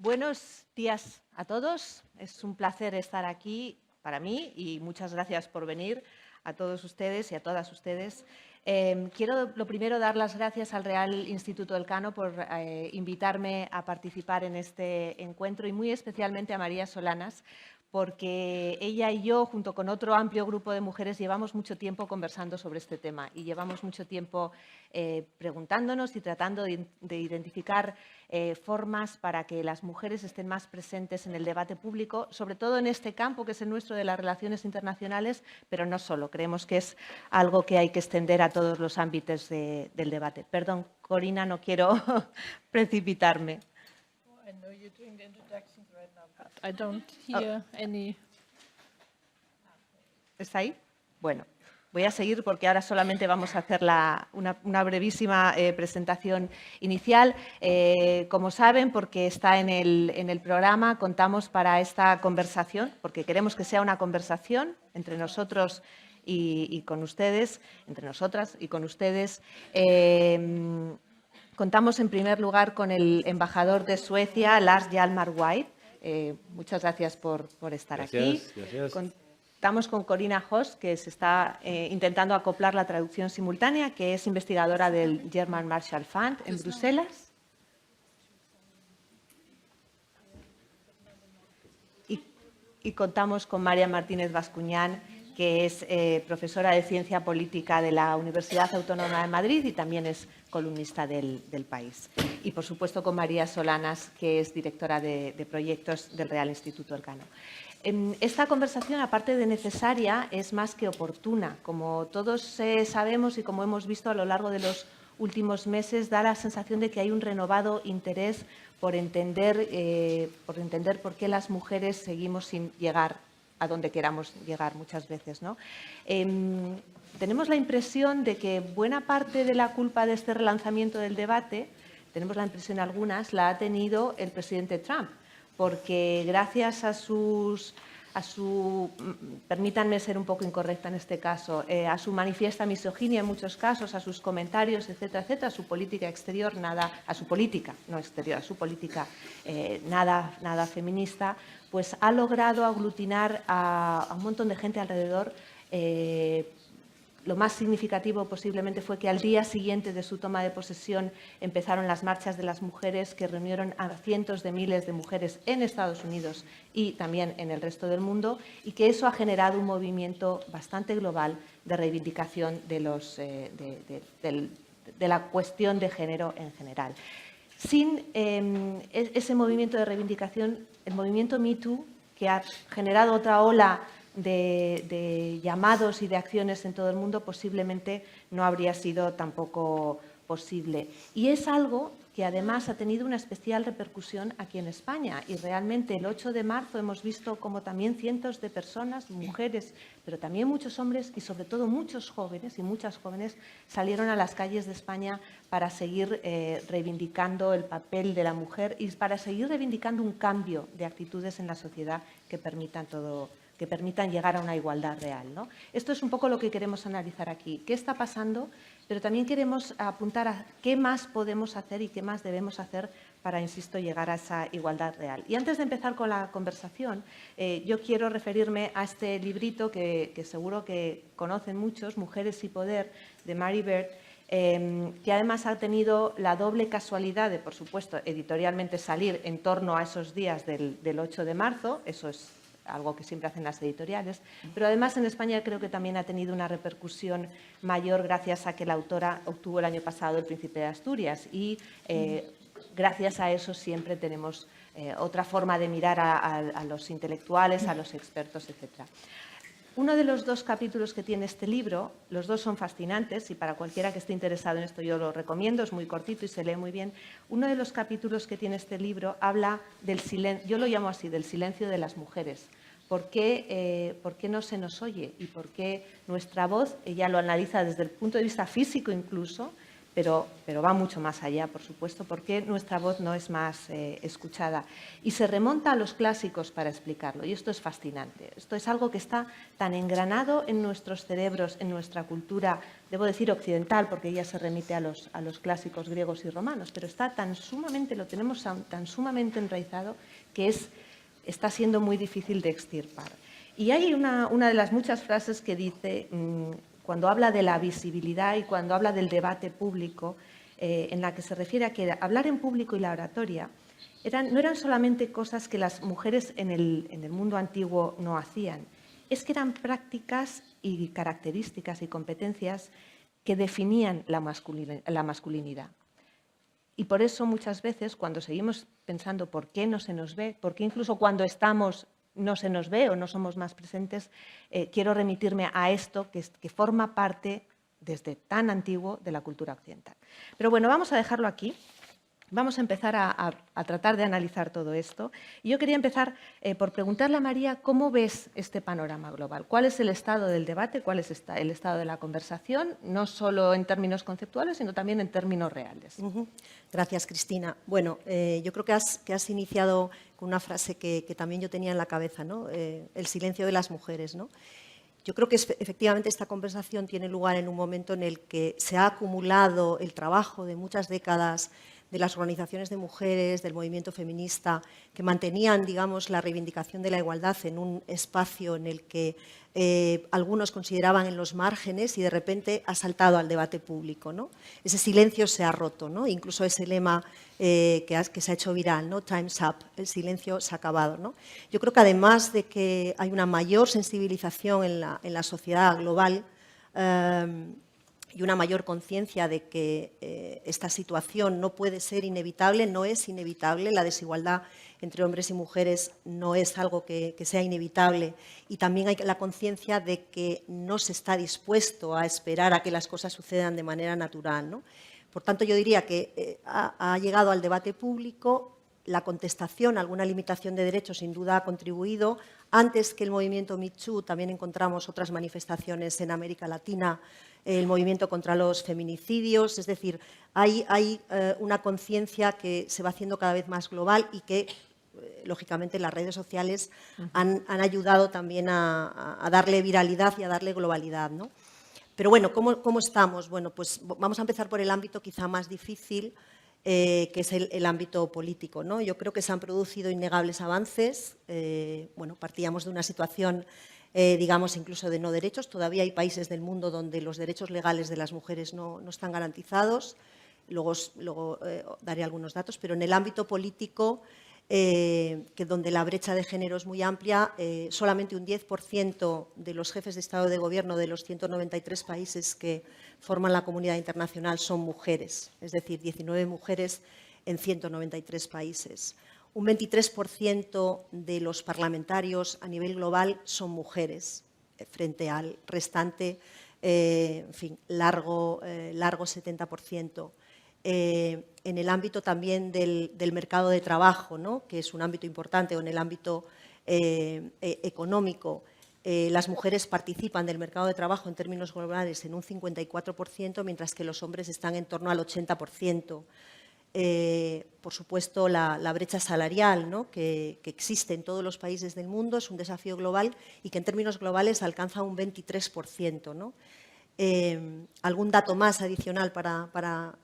Buenos días a todos. Es un placer estar aquí para mí y muchas gracias por venir a todos ustedes y a todas ustedes. Quiero lo primero dar las gracias al Real Instituto Elcano por invitarme a participar en este encuentro y muy especialmente a María Solanas, porque ella y yo, junto con otro amplio grupo de mujeres, llevamos mucho tiempo conversando sobre este tema y llevamos mucho tiempo preguntándonos y tratando de identificar formas para que las mujeres estén más presentes en el debate público, sobre todo en este campo que es el nuestro de las relaciones internacionales, pero no solo. Creemos que es algo que hay que extender a todos los ámbitos del debate. Perdón, Corina, no quiero precipitarme. I know you're doing the introductions right now, but I don't hear any. ¿Está ahí? Bueno, voy a seguir porque ahora solamente vamos a hacer una brevísima presentación inicial. Como saben, porque está en el programa, contamos para esta conversación, porque queremos que sea una conversación entre nosotros y con ustedes, entre nosotras y con ustedes. Contamos en primer lugar con el embajador de Suecia, Lars Hjalmar White. Muchas gracias por estar aquí. Gracias. Contamos con Corina Hoss, que se está intentando acoplar la traducción simultánea, que es investigadora del German Marshall Fund en Bruselas. Y contamos con María Martínez Bascuñán, que es profesora de Ciencia Política de la Universidad Autónoma de Madrid y también es columnista del País. Y, por supuesto, con María Solanas, que es directora de proyectos del Real Instituto Elcano. Esta conversación, aparte de necesaria, es más que oportuna. Como todos sabemos y como hemos visto a lo largo de los últimos meses, da la sensación de que hay un renovado interés por entender por qué las mujeres seguimos sin llegar a donde queramos llegar muchas veces, ¿no? Tenemos la impresión de que buena parte de la culpa de este relanzamiento del debate, tenemos la impresión algunas, la ha tenido el presidente Trump, porque gracias a su, permítanme ser un poco incorrecta en este caso, a su manifiesta misoginia en muchos casos, a sus comentarios, etcétera, etcétera, a su política exterior, a su política, no exterior, a su política nada feminista, pues ha logrado aglutinar a un montón de gente alrededor. Lo más significativo posiblemente fue que al día siguiente de su toma de posesión empezaron las marchas de las mujeres que reunieron a cientos de miles de mujeres en Estados Unidos y también en el resto del mundo, y que eso ha generado un movimiento bastante global de reivindicación de la cuestión de género en general. Sin ese movimiento de reivindicación, el movimiento Me Too, que ha generado otra ola de llamados y de acciones en todo el mundo, posiblemente no habría sido tampoco posible. Y es algo que además ha tenido una especial repercusión aquí en España. Y realmente el 8 de marzo hemos visto como también cientos de personas, mujeres, pero también muchos hombres y sobre todo muchos jóvenes y muchas jóvenes salieron a las calles de España para seguir reivindicando el papel de la mujer y para seguir reivindicando un cambio de actitudes en la sociedad que permitan llegar a una igualdad real, ¿no? Esto es un poco lo que queremos analizar aquí. ¿Qué está pasando? Pero también queremos apuntar a qué más podemos hacer y qué más debemos hacer para, insisto, llegar a esa igualdad real. Y antes de empezar con la conversación, yo quiero referirme a este librito que seguro que conocen muchos, Mujeres y Poder, de Mary Beard, que además ha tenido la doble casualidad de, por supuesto, editorialmente salir en torno a esos días del 8 de marzo, eso es algo que siempre hacen las editoriales, pero además en España creo que también ha tenido una repercusión mayor gracias a que la autora obtuvo el año pasado el Príncipe de Asturias y gracias a eso siempre tenemos otra forma de mirar a los intelectuales, a los expertos, etc. Uno de los dos capítulos que tiene este libro, los dos son fascinantes y para cualquiera que esté interesado en esto yo lo recomiendo, es muy cortito y se lee muy bien. Uno de los capítulos que tiene este libro habla del silencio, yo lo llamo así, del silencio de las mujeres. ¿Por qué no se nos oye y por qué nuestra voz, ella lo analiza desde el punto de vista físico incluso, pero va mucho más allá, por supuesto, porque nuestra voz no es más escuchada. Y se remonta a los clásicos para explicarlo, y esto es fascinante. Esto es algo que está tan engranado en nuestros cerebros, en nuestra cultura, debo decir occidental, porque ella se remite a los clásicos griegos y romanos, pero está tan sumamente, lo tenemos tan sumamente enraizado que está siendo muy difícil de extirpar. Y hay una de las muchas frases que dice, cuando habla de la visibilidad y cuando habla del debate público, en la que se refiere a que hablar en público y la oratoria no eran solamente cosas que las mujeres en el mundo antiguo no hacían, es que eran prácticas y características y competencias que definían la masculinidad. Y por eso muchas veces cuando seguimos pensando por qué no se nos ve, por qué incluso cuando estamos no se nos ve o no somos más presentes, quiero remitirme a esto que forma parte desde tan antiguo de la cultura occidental. Pero bueno, vamos a dejarlo aquí. Vamos a empezar a tratar de analizar todo esto. Y yo quería empezar por preguntarle a María, ¿cómo ves este panorama global? ¿Cuál es el estado del debate? ¿Cuál es el estado de la conversación? No solo en términos conceptuales, sino también en términos reales. Gracias, Cristina. Bueno, yo creo que has iniciado con una frase que también yo tenía en la cabeza, ¿no? El silencio de las mujeres, ¿no? Yo creo que efectivamente esta conversación tiene lugar en un momento en el que se ha acumulado el trabajo de muchas décadas de las organizaciones de mujeres, del movimiento feminista, que mantenían, digamos, la reivindicación de la igualdad en un espacio en el que algunos consideraban en los márgenes y de repente ha saltado al debate público, ¿no? Ese silencio se ha roto, ¿no? Incluso ese lema que se ha hecho viral, ¿no? Time's up, el silencio se ha acabado, ¿no? Yo creo que además de que hay una mayor sensibilización en la sociedad global, y una mayor conciencia de que esta situación no puede ser inevitable, no es inevitable, la desigualdad entre hombres y mujeres no es algo que sea inevitable, y también hay la conciencia de que no se está dispuesto a esperar a que las cosas sucedan de manera natural, ¿no? Por tanto, yo diría que ha llegado al debate público la contestación a alguna limitación de derechos, sin duda ha contribuido. Antes que el movimiento Me Too, también encontramos otras manifestaciones en América Latina, el movimiento contra los feminicidios, es decir, hay una conciencia que se va haciendo cada vez más global y que, lógicamente, las redes sociales han ayudado también a darle viralidad y a darle globalidad, ¿no? Pero bueno, ¿cómo estamos? Bueno, pues vamos a empezar por el ámbito quizá más difícil, que es el ámbito político, ¿no? Yo creo que se han producido innegables avances. Bueno, partíamos de una situación, digamos, incluso de no derechos. Todavía hay países del mundo donde los derechos legales de las mujeres no están garantizados. Luego daré algunos datos, pero en el ámbito político, que donde la brecha de género es muy amplia, solamente un 10% de los jefes de Estado de Gobierno de los 193 países que forman la comunidad internacional son mujeres, es decir, 19 mujeres en 193 países. Un 23% de los parlamentarios a nivel global son mujeres, frente al restante, en fin, largo 70%. En el ámbito también del mercado de trabajo, ¿no? Que es un ámbito importante, o en el ámbito económico, las mujeres participan del mercado de trabajo en términos globales en un 54%, mientras que los hombres están en torno al 80%. Por supuesto, la brecha salarial, ¿no? que existe en todos los países del mundo es un desafío global y que en términos globales alcanza un 23%, ¿no? Algún dato más adicional para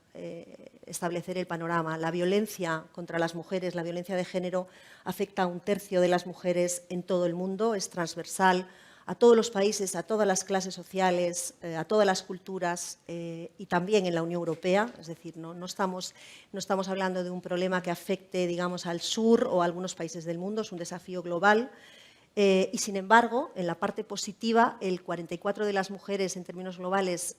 establecer el panorama. La violencia contra las mujeres, la violencia de género, afecta a un tercio de las mujeres en todo el mundo, es transversal a todos los países, a todas las clases sociales, a todas las culturas, y también en la Unión Europea. Es decir, no estamos hablando de un problema que afecte, digamos, al sur o a algunos países del mundo, es un desafío global. Y, sin embargo, en la parte positiva, el 44% de las mujeres en términos globales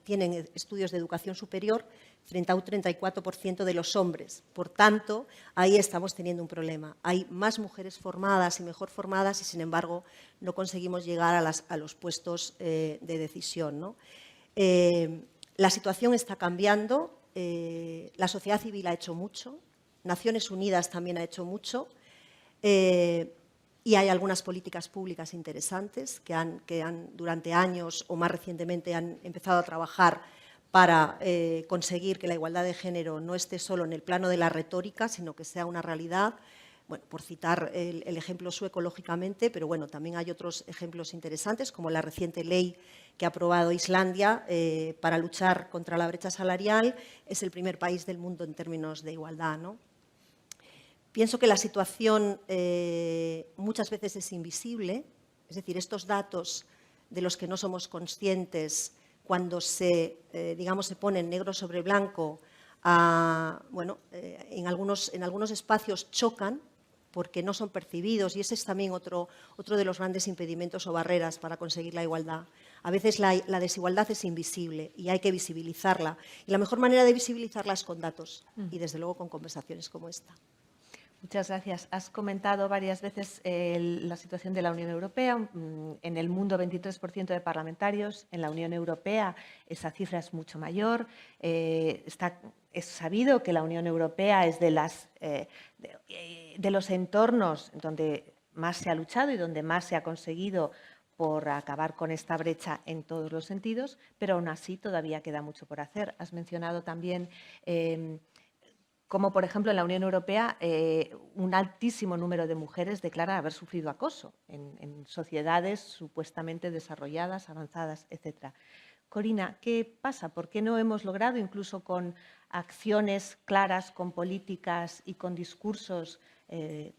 tienen estudios de educación superior frente a un 34% de los hombres. Por tanto, ahí estamos teniendo un problema. Hay más mujeres formadas y mejor formadas y, sin embargo, no conseguimos llegar a los puestos de decisión, ¿no? La situación está cambiando, la sociedad civil ha hecho mucho, Naciones Unidas también ha hecho mucho, y hay algunas políticas públicas interesantes que han durante años o más recientemente han empezado a trabajar para conseguir que la igualdad de género no esté solo en el plano de la retórica, sino que sea una realidad. Bueno, por citar el ejemplo sueco, lógicamente, pero bueno, también hay otros ejemplos interesantes, como la reciente ley que ha aprobado Islandia para luchar contra la brecha salarial. Es el primer país del mundo en términos de igualdad, ¿no? Pienso que la situación muchas veces es invisible, es decir, estos datos de los que no somos conscientes cuando digamos, se ponen negro sobre blanco, bueno, en algunos espacios chocan porque no son percibidos, y ese es también otro de los grandes impedimentos o barreras para conseguir la igualdad. A veces la desigualdad es invisible y hay que visibilizarla. Y la mejor manera de visibilizarla es con datos y, desde luego, con conversaciones como esta. Muchas gracias. Has comentado varias veces la situación de la Unión Europea. En el mundo, 23% de parlamentarios. En la Unión Europea esa cifra es mucho mayor. Es sabido que la Unión Europea es de los entornos donde más se ha luchado y donde más se ha conseguido por acabar con esta brecha en todos los sentidos, pero aún así todavía queda mucho por hacer. Has mencionado también como, por ejemplo, en la Unión Europea, un altísimo número de mujeres declaran haber sufrido acoso en sociedades supuestamente desarrolladas, avanzadas, etc. Corina, ¿qué pasa? ¿Por qué no hemos logrado, incluso con acciones claras, con políticas y con discursos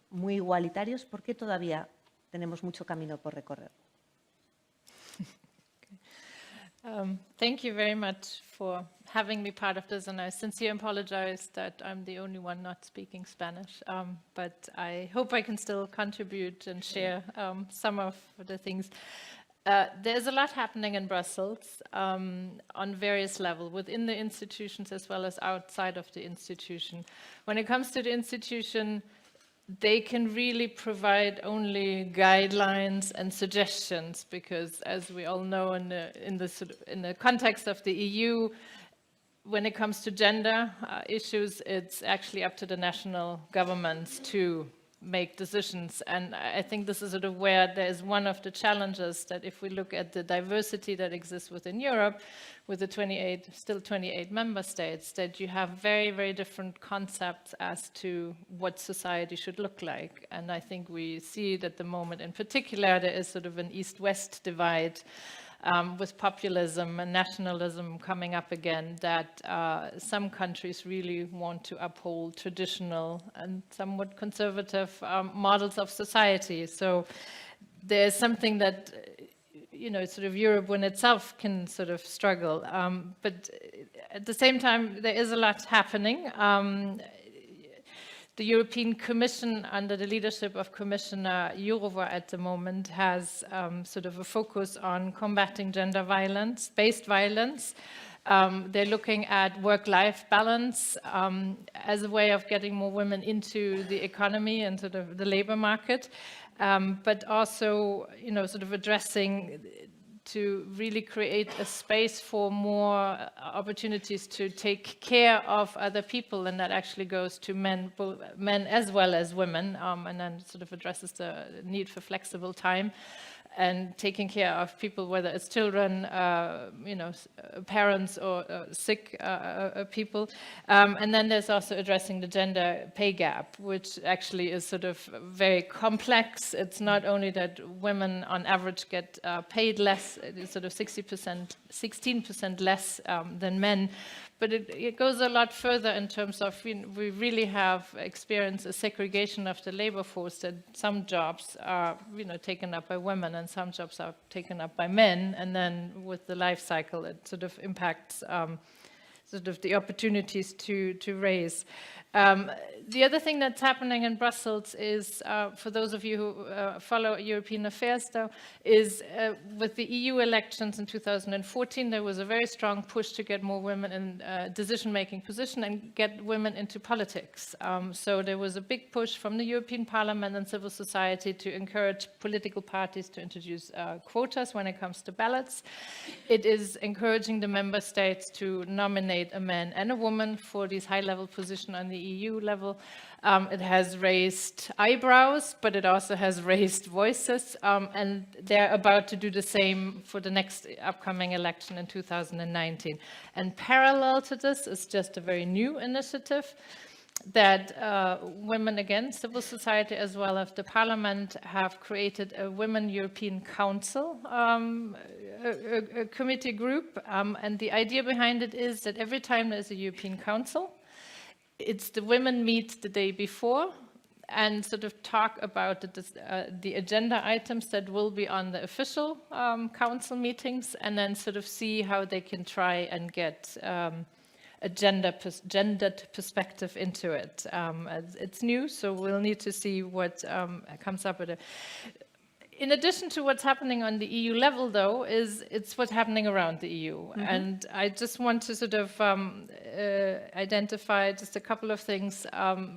muy igualitarios, por qué todavía tenemos mucho camino por recorrer? Thank you very much for having me part of this, and I sincerely apologize that I'm the only one not speaking Spanish, but I hope I can still contribute and share some of the things. There's a lot happening in Brussels on various levels, within the institutions as well as outside of the institution. When it comes to the institution, they can really provide only guidelines and suggestions, because, as we all know, in the context of the EU, when it comes to gender issues, it's actually up to the national governments to make decisions. And I think this is sort of where there is one of the challenges, that if we look at the diversity that exists within Europe, with the still 28 member states, that you have very, very different concepts as to what society should look like. And I think we see it at the moment in particular, there is sort of an East-West divide with populism and nationalism coming up again, that some countries really want to uphold traditional and somewhat conservative models of society. So there's something that, you know, sort of Europe in itself can sort of struggle. But at the same time, there is a lot happening. The European Commission, under the leadership of Commissioner Jourova at the moment, has sort of a focus on combating gender violence, based violence. They're looking at work-life balance as a way of getting more women into the economy and sort of the labor market, but also, you know, sort of addressing to really create a space for more opportunities to take care of other people, and that actually goes to men as well as women, and then sort of addresses the need for flexible time and taking care of people, whether it's children, you know, parents, or sick people. And then there's also addressing the gender pay gap, which actually is sort of very complex. It's not only that women on average get paid less, it's sort of 16% less than men, but it goes a lot further in terms of, you know, we really have experienced a segregation of the labor force, that some jobs are, you know, taken up by women and some jobs are taken up by men, and then with the life cycle it sort of impacts sort of the opportunities to raise. The other thing that's happening in Brussels is, for those of you who follow European affairs, though, is with the EU elections in 2014, there was a very strong push to get more women in decision-making position and get women into politics. So there was a big push from the European Parliament and civil society to encourage political parties to introduce quotas when it comes to ballots. It is encouraging the member states to nominate a man and a woman for these high-level positions on the EU level. It has raised eyebrows, but it also has raised voices, and they're about to do the same for the next upcoming election in 2019. And parallel to this is just a very new initiative that women against civil society as well as the parliament have created a Women European Council, a committee group, and the idea behind it is that every time there's a European Council, it's the women meet the day before and sort of talk about the agenda items that will be on the official council meetings, and then sort of see how they can try and get a gendered perspective into it. It's new, so we'll need to see what comes up with it. In addition to what's happening on the EU level, though, it's what's happening around the EU. Mm-hmm. And I just want to sort of identify just a couple of things.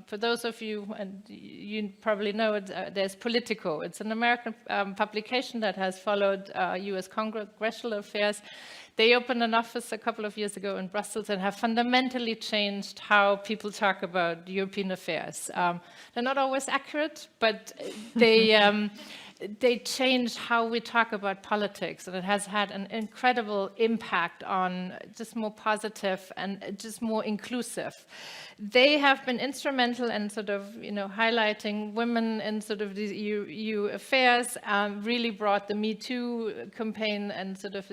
For those of you, and you probably know it, there's Politico. It's an American publication that has followed US congressional affairs. They opened an office a couple of years ago in Brussels and have fundamentally changed how people talk about European affairs. They're not always accurate, but they changed how we talk about politics, and it has had an incredible impact on just more positive and just more inclusive. They have been instrumental in sort of, highlighting women in sort of these EU affairs, really brought the Me Too campaign and sort of,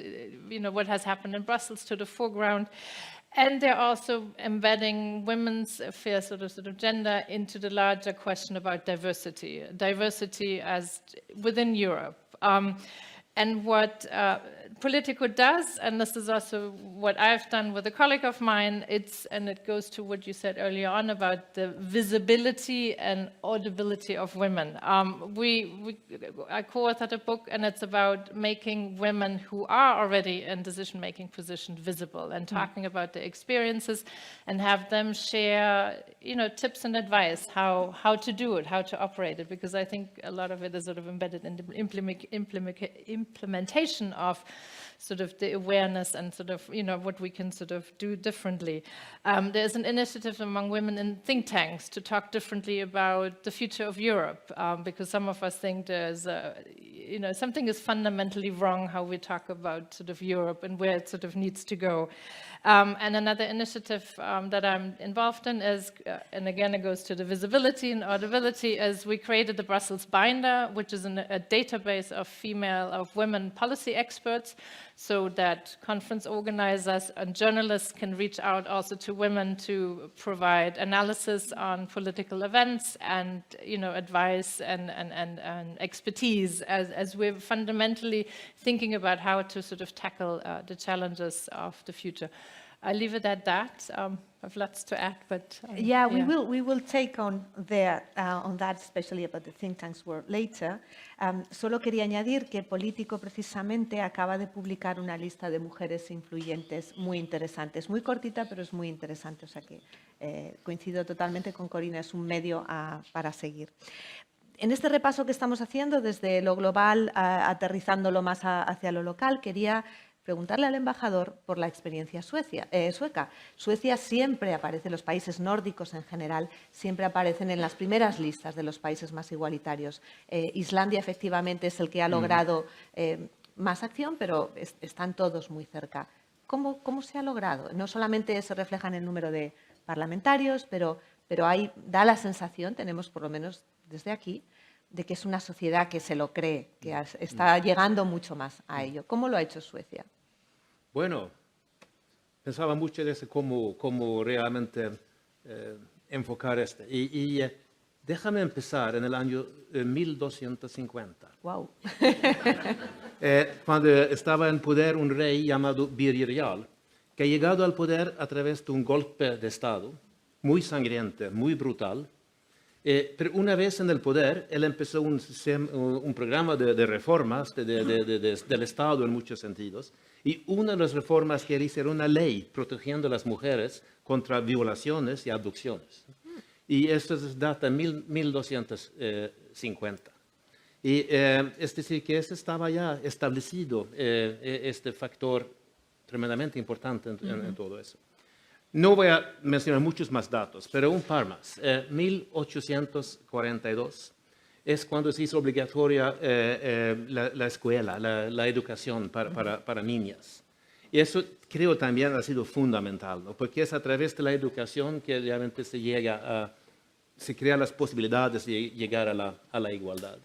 what has happened in Brussels to the foreground. And they're also embedding women's affairs, sort of gender, into the larger question about diversity as within Europe. And what Politico does, and this is also what I've done with a colleague of mine, and it goes to what you said earlier on about the visibility and audibility of women. I co-authored a book, and it's about making women who are already in decision-making positions visible, and talking about their experiences, and have them share, tips and advice how to do it, how to operate it, because I think a lot of it is sort of embedded in the implementation of sort of the awareness and sort of, what we can sort of do differently. There's an initiative among women in think tanks to talk differently about the future of Europe, because some of us think there's, something is fundamentally wrong how we talk about sort of Europe and where it sort of needs to go. And another initiative that I'm involved in is, and again it goes to the visibility and audibility, is we created the Brussels Binder, which is a database of women policy experts, so that conference organizers and journalists can reach out also to women to provide analysis on political events and advice and expertise as we're fundamentally thinking about how to sort of tackle the challenges of the future. I'll leave it at that. I have lots to add, but we will take on that, especially about the think tanks work later. Solo quería añadir que Politico precisamente acaba de publicar una lista de mujeres influyentes muy interesantes, muy cortita, pero es muy interesante. O sea que coincido totalmente con Corina, es un medio para seguir. En este repaso que estamos haciendo desde lo global, aterrizándolo más hacia lo local, quería preguntarle al embajador por la experiencia sueca. Suecia siempre aparece, los países nórdicos en general, siempre aparecen en las primeras listas de los países más igualitarios. Islandia efectivamente es el que ha logrado más acción, pero están todos muy cerca. ¿Cómo se ha logrado? No solamente se refleja en el número de parlamentarios, pero da la sensación, tenemos por lo menos desde aquí, de que es una sociedad que se lo cree, que está llegando mucho más a ello. ¿Cómo lo ha hecho Suecia? Bueno, pensaba mucho de eso, cómo realmente enfocar esto. Y déjame empezar en el año 1250. Wow. Cuando estaba en poder un rey llamado Birger Jarl, que ha llegado al poder a través de un golpe de Estado, muy sangriento, muy brutal. Pero una vez en el poder, él empezó un programa de reformas del Estado en muchos sentidos. Y una de las reformas que él hizo era una ley protegiendo a las mujeres contra violaciones y abducciones. Y esto data de 1250. Y es decir, que estaba ya establecido este factor tremendamente importante en todo eso. No voy a mencionar muchos más datos, pero un par más. 1842 es cuando se hizo obligatoria la escuela, la educación para niñas. Y eso creo también ha sido fundamental, ¿no? Porque es a través de la educación que realmente se crean las posibilidades de llegar a la igualdad.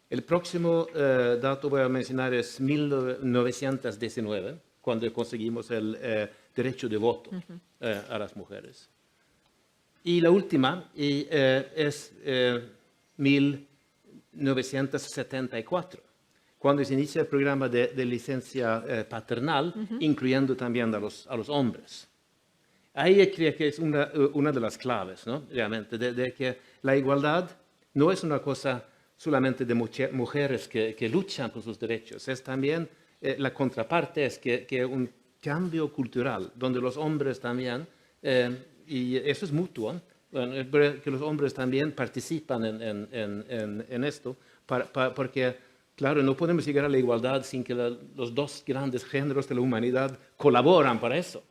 El próximo dato voy a mencionar es 1919, cuando conseguimos el derecho de voto a las mujeres. Y la última es 1974, cuando se inicia el programa de licencia paternal, incluyendo también a los hombres. Ahí creo que es una de las claves, ¿no? Realmente, de que la igualdad no es una cosa solamente de mujeres que luchan por sus derechos, es también la contraparte, es que un cambio cultural, donde los hombres también, y eso es mutuo, que los hombres también participan en esto, porque, claro, no podemos llegar a la igualdad sin que los dos grandes géneros de la humanidad colaboran para eso,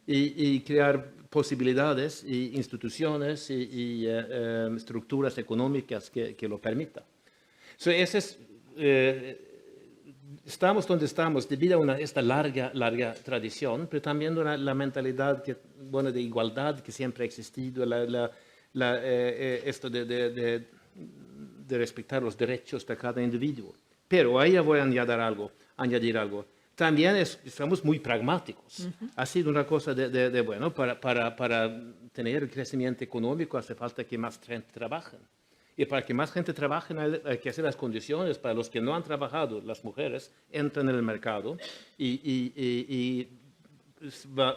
y crear posibilidades y instituciones y estructuras económicas que lo permitan. Estamos donde estamos debido a esta larga tradición, pero también la mentalidad de igualdad que siempre ha existido, esto de respetar los derechos de cada individuo. Pero ahí voy a añadir algo. También estamos muy pragmáticos. Ha sido una cosa para tener el crecimiento económico hace falta que más gente trabaje. Y para que más gente trabaje hay que hacer las condiciones para los que no han trabajado, las mujeres, entran en el mercado y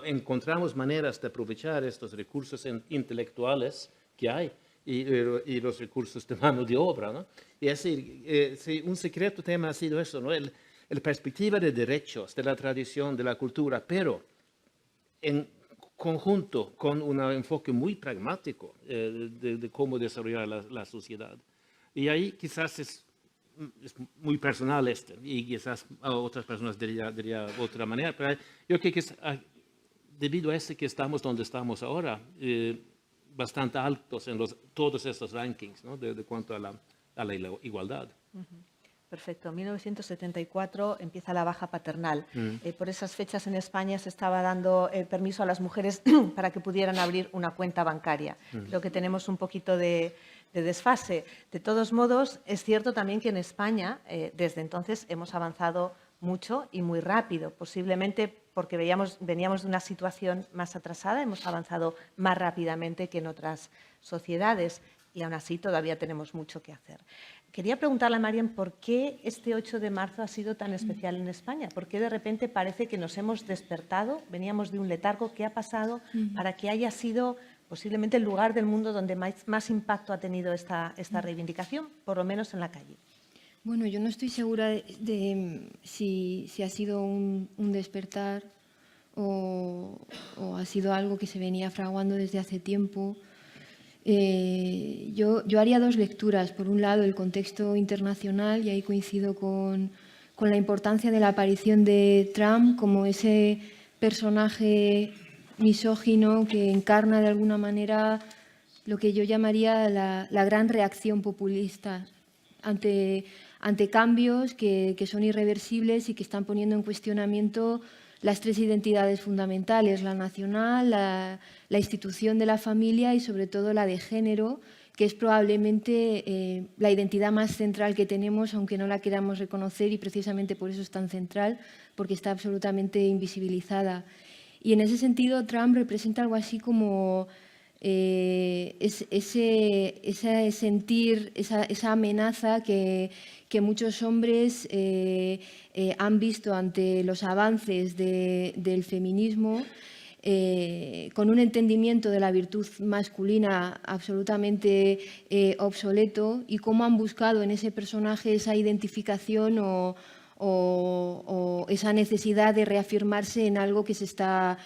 encontramos maneras de aprovechar estos recursos intelectuales que hay y los recursos de mano de obra, ¿no? Y así, un secreto tema ha sido eso, ¿no? La perspectiva de derechos, de la tradición, de la cultura, pero en conjunto con un enfoque muy pragmático de cómo desarrollar la sociedad. Y ahí quizás es muy personal y quizás a otras personas diría otra manera, pero yo creo que es debido a que estamos donde estamos ahora, bastante altos en todos estos rankings, ¿no? de cuanto a la igualdad. Perfecto. En 1974 empieza la baja paternal. Por esas fechas en España se estaba dando permiso a las mujeres para que pudieran abrir una cuenta bancaria. Creo que tenemos un poquito de desfase. De todos modos, es cierto también que en España, desde entonces, hemos avanzado mucho y muy rápido. Posiblemente porque veníamos de una situación más atrasada, hemos avanzado más rápidamente que en otras sociedades y aún así todavía tenemos mucho que hacer. Quería preguntarle a Mariam por qué este 8 de marzo ha sido tan especial en España. ¿Por qué de repente parece que nos hemos despertado, veníamos de un letargo? ¿Qué ha pasado para que haya sido posiblemente el lugar del mundo donde más impacto ha tenido esta reivindicación, por lo menos en la calle? Bueno, yo no estoy segura de si ha sido un despertar o ha sido algo que se venía fraguando desde hace tiempo. Yo haría dos lecturas. Por un lado, el contexto internacional, y ahí coincido con la importancia de la aparición de Trump como ese personaje misógino que encarna de alguna manera lo que yo llamaría la gran reacción populista ante cambios que son irreversibles y que están poniendo en cuestionamiento las tres identidades fundamentales, la nacional, la institución de la familia y sobre todo la de género, que es probablemente la identidad más central que tenemos, aunque no la queramos reconocer, y precisamente por eso es tan central, porque está absolutamente invisibilizada. Y en ese sentido, Trump representa algo así como ese sentir, esa amenaza que muchos hombres han visto ante los avances del feminismo, con un entendimiento de la virtud masculina absolutamente obsoleto, y cómo han buscado en ese personaje esa identificación o esa necesidad de reafirmarse en algo que está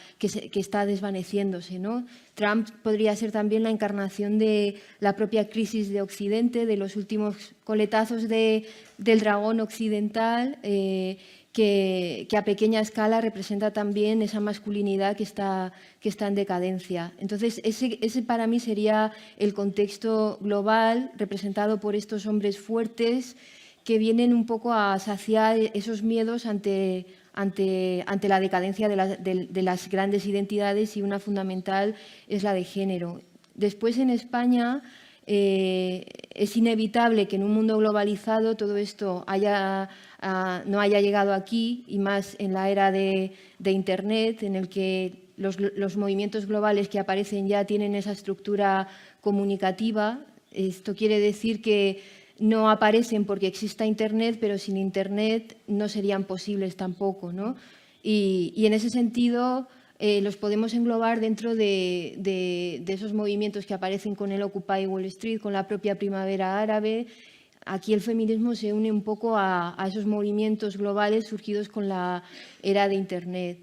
desvaneciéndose, ¿no? Trump podría ser también la encarnación de la propia crisis de Occidente, de los últimos coletazos del dragón occidental, que que a pequeña escala representa también esa masculinidad que está en decadencia. Entonces, ese para mí sería el contexto global representado por estos hombres fuertes que vienen un poco a saciar esos miedos ante la decadencia de las grandes identidades, y una fundamental es la de género. Después, en España, es inevitable que en un mundo globalizado todo esto no haya llegado aquí, y más en la era de Internet, en el que los movimientos globales que aparecen ya tienen esa estructura comunicativa. Esto quiere decir que no aparecen porque exista Internet, pero sin Internet no serían posibles tampoco, ¿no? Y en ese sentido los podemos englobar dentro de esos movimientos que aparecen con el Occupy Wall Street, con la propia primavera árabe. Aquí el feminismo se une un poco a esos movimientos globales surgidos con la era de Internet.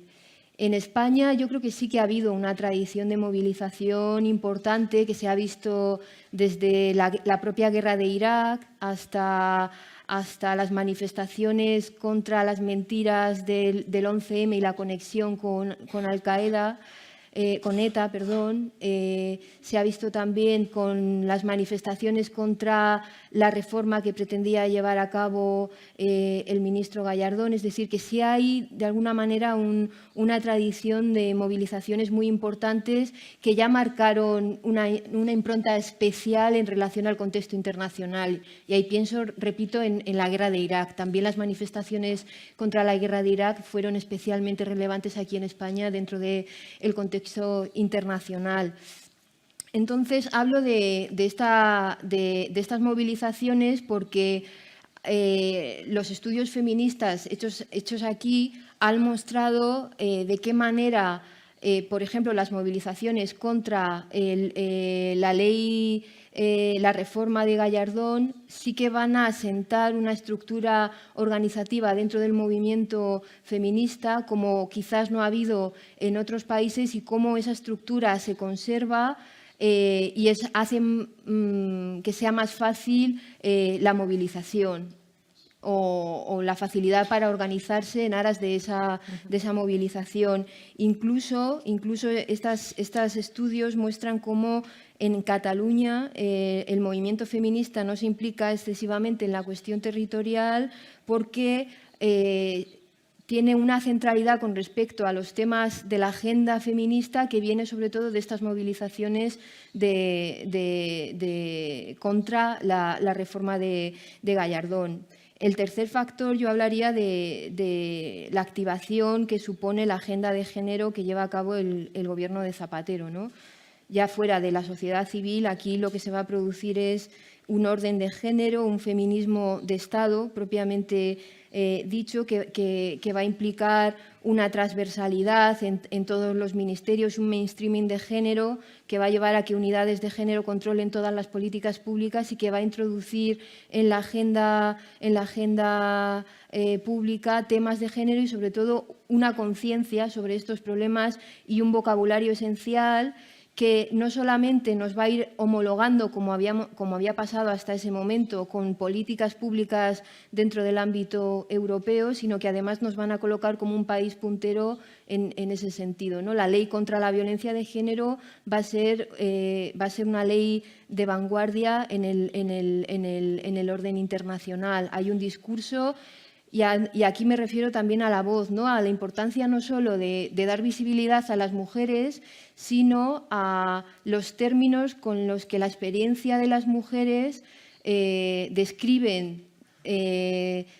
En España yo creo que sí que ha habido una tradición de movilización importante que se ha visto desde la propia guerra de Irak hasta las manifestaciones contra las mentiras del 11M y la conexión con Al-Qaeda, con ETA, perdón. Se ha visto también con las manifestaciones contra la reforma que pretendía llevar a cabo el ministro Gallardón. Es decir, que sí hay, de alguna manera, una tradición de movilizaciones muy importantes que ya marcaron una impronta especial en relación al contexto internacional. Y ahí pienso, repito, en la guerra de Irak. También las manifestaciones contra la guerra de Irak fueron especialmente relevantes aquí en España dentro del contexto internacional. Entonces, hablo de estas movilizaciones porque los estudios feministas hechos aquí han mostrado de qué manera, por ejemplo, las movilizaciones contra la ley, la reforma de Gallardón, sí que van a asentar una estructura organizativa dentro del movimiento feminista, como quizás no ha habido en otros países, y cómo esa estructura se conserva y hace que sea más fácil la movilización o la facilidad para organizarse en aras de esa movilización. Incluso estos estudios muestran cómo en Cataluña el movimiento feminista no se implica excesivamente en la cuestión territorial porque tiene una centralidad con respecto a los temas de la agenda feminista que viene sobre todo de estas movilizaciones contra la reforma de Gallardón. El tercer factor, yo hablaría de la activación que supone la agenda de género que lleva a cabo el gobierno de Zapatero, ¿no? Ya fuera de la sociedad civil, aquí lo que se va a producir es un orden de género, un feminismo de Estado propiamente dicho, que va a implicar una transversalidad en todos los ministerios, un mainstreaming de género que va a llevar a que unidades de género controlen todas las políticas públicas y que va a introducir en la agenda pública temas de género y, sobre todo, una conciencia sobre estos problemas y un vocabulario esencial que no solamente nos va a ir homologando, como había pasado hasta ese momento, con políticas públicas dentro del ámbito europeo, sino que además nos van a colocar como un país puntero en ese sentido, ¿no? La ley contra la violencia de género va a ser una ley de vanguardia en el orden internacional. Hay un discurso. Y aquí me refiero también a la voz, ¿no? A la importancia no solo de dar visibilidad a las mujeres, sino a los términos con los que la experiencia de las mujeres describen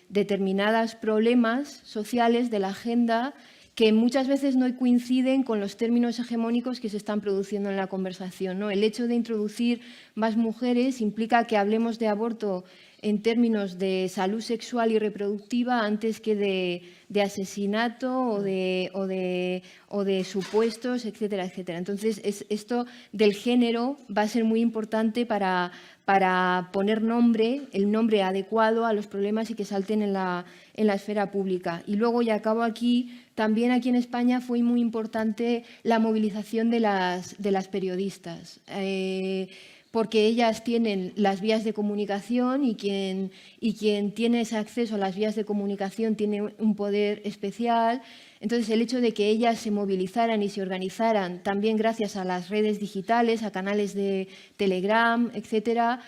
determinados problemas sociales de la agenda que muchas veces no coinciden con los términos hegemónicos que se están produciendo en la conversación, ¿no? El hecho de introducir más mujeres implica que hablemos de aborto en términos de salud sexual y reproductiva antes que de asesinato o de supuestos, etcétera, etcétera. Entonces, esto del género va a ser muy importante para poner el nombre adecuado a los problemas y que salten en la esfera pública. Y luego, ya acabo aquí, también aquí en España fue muy importante la movilización de las periodistas. porque ellas tienen las vías de comunicación y quien tiene ese acceso a las vías de comunicación tiene un poder especial. Entonces, el hecho de que ellas se movilizaran y se organizaran también gracias a las redes digitales, a canales de Telegram, etcétera,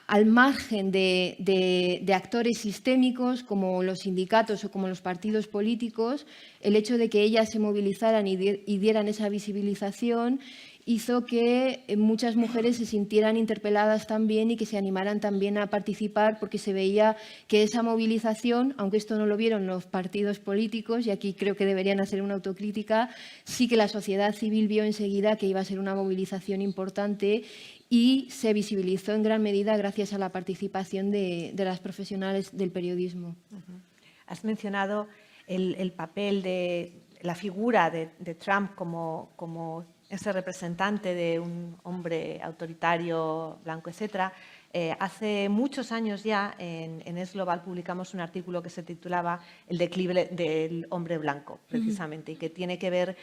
al margen de actores sistémicos como los sindicatos o como los partidos políticos, el hecho de que ellas se movilizaran y dieran esa visibilización hizo que muchas mujeres se sintieran interpeladas también y que se animaran también a participar, porque se veía que esa movilización, aunque esto no lo vieron los partidos políticos, y aquí creo que deberían hacer una autocrítica, sí que la sociedad civil vio enseguida que iba a ser una movilización importante y se visibilizó en gran medida gracias a la participación de las profesionales del periodismo. Has mencionado el papel de la figura de Trump como ese representante de un hombre autoritario, blanco, etcétera. Hace muchos años ya en Es Global publicamos un artículo que se titulaba El declive del hombre blanco, precisamente, y que tiene que ver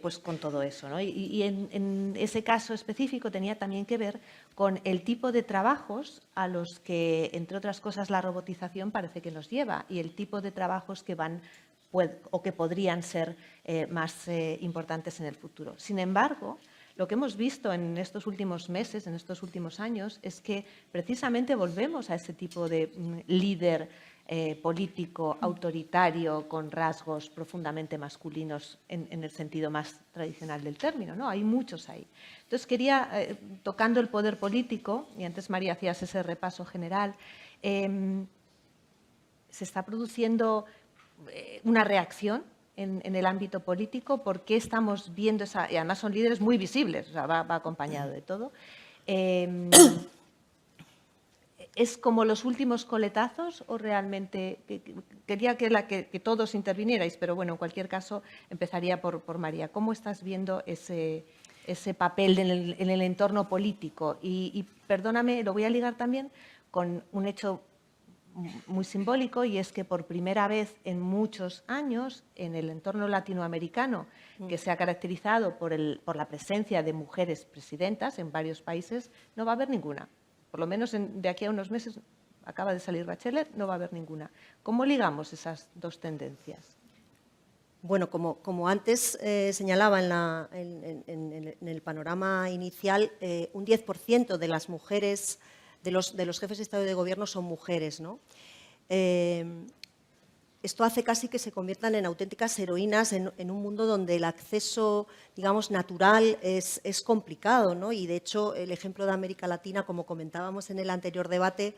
pues con todo eso, ¿no? Y en ese caso específico tenía también que ver con el tipo de trabajos a los que, entre otras cosas, la robotización parece que nos lleva, y el tipo de trabajos que van o que podrían ser más importantes en el futuro. Sin embargo, lo que hemos visto en estos últimos meses, en estos últimos años, es que precisamente volvemos a ese tipo de líder político, autoritario, con rasgos profundamente masculinos en el sentido más tradicional del término, ¿no? Hay muchos ahí. Entonces, quería, tocando el poder político, y antes María hacías ese repaso general, se está produciendo una reacción en el ámbito político. ¿Por qué estamos viendo esa...? Y además son líderes muy visibles, o sea, va acompañado de todo. ¿Es como los últimos coletazos o realmente...? Quería que todos intervinierais, pero bueno, en cualquier caso empezaría por María. ¿Cómo estás viendo ese papel en el entorno político? Y perdóname, lo voy a ligar también con un hecho muy simbólico, y es que por primera vez en muchos años en el entorno latinoamericano, que se ha caracterizado por la presencia de mujeres presidentas en varios países, no va a haber ninguna. Por lo menos de aquí a unos meses, acaba de salir Bachelet, no va a haber ninguna. ¿Cómo ligamos esas dos tendencias? Bueno, como antes señalaba en el panorama inicial, un 10% de las mujeres, de los jefes de Estado y de Gobierno son mujeres, ¿no? Esto hace casi que se conviertan en auténticas heroínas en un mundo donde el acceso, digamos, natural es complicado, ¿no? Y, de hecho, el ejemplo de América Latina, como comentábamos en el anterior debate,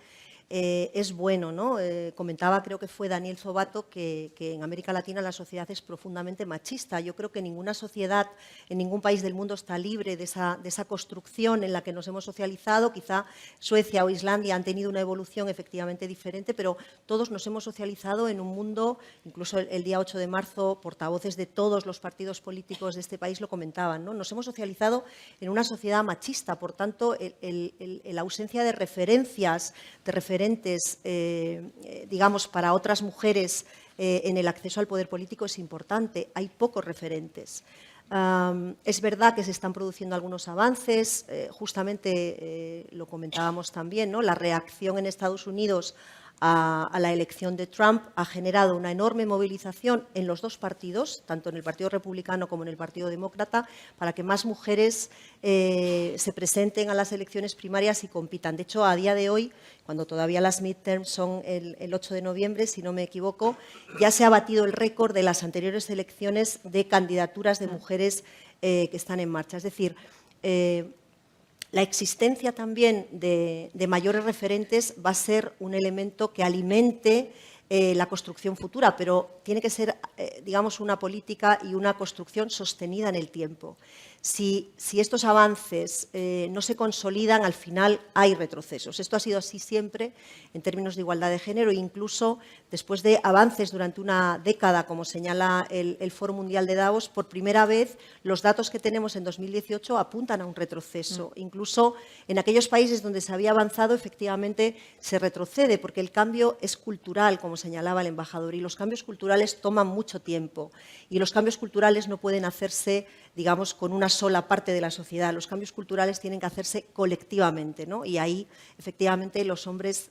es bueno, ¿no? Comentaba, creo que fue Daniel Zobato, que en América Latina la sociedad es profundamente machista. Yo creo que ninguna sociedad en ningún país del mundo está libre de esa construcción en la que nos hemos socializado. Quizá Suecia o Islandia han tenido una evolución efectivamente diferente, pero todos nos hemos socializado en un mundo, incluso el día 8 de marzo, portavoces de todos los partidos políticos de este país lo comentaban, ¿no? Nos hemos socializado en una sociedad machista. Por tanto, la ausencia de referencias, digamos, para otras mujeres en el acceso al poder político es importante. Hay pocos referentes. Es verdad que se están produciendo algunos avances, justamente lo comentábamos también, ¿no? La reacción en Estados Unidos a la elección de Trump ha generado una enorme movilización en los dos partidos, tanto en el Partido Republicano como en el Partido Demócrata, para que más mujeres se presenten a las elecciones primarias y compitan. De hecho, a día de hoy, cuando todavía las midterms son el 8 de noviembre, si no me equivoco, ya se ha batido el récord de las anteriores elecciones de candidaturas de mujeres que están en marcha. Es decir, la existencia también de mayores referentes va a ser un elemento que alimente la construcción futura, pero tiene que ser, digamos, una política y una construcción sostenida en el tiempo. Si estos avances no se consolidan, al final hay retrocesos. Esto ha sido así siempre en términos de igualdad de género, e incluso después de avances durante una década, como señala el Foro Mundial de Davos, por primera vez los datos que tenemos en 2018 apuntan a un retroceso. Incluso en aquellos países donde se había avanzado, efectivamente se retrocede, porque el cambio es cultural, como señalaba el embajador, y los cambios culturales toman mucho tiempo. Y los cambios culturales no pueden hacerse digamos, con una sola parte de la sociedad. Los cambios culturales tienen que hacerse colectivamente, ¿no? Y ahí, efectivamente, los hombres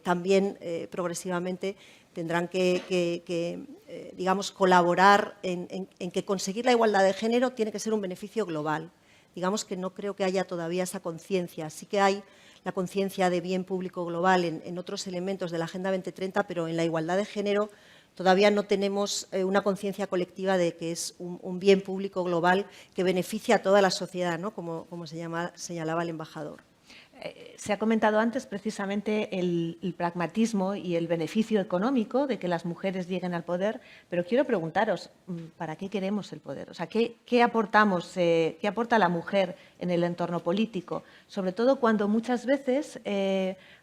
también progresivamente tendrán que digamos, colaborar en que conseguir la igualdad de género tiene que ser un beneficio global. Digamos que no creo que haya todavía esa conciencia. Sí que hay la conciencia de bien público global en otros elementos de la Agenda 2030, pero en la igualdad de género todavía no tenemos una conciencia colectiva de que es un bien público global que beneficia a toda la sociedad, ¿no? Como señalaba el embajador. Se ha comentado antes precisamente el pragmatismo y el beneficio económico de que las mujeres lleguen al poder, pero quiero preguntaros, ¿para qué queremos el poder? O sea, ¿qué aportamos, qué aporta la mujer en el entorno político? Sobre todo cuando muchas veces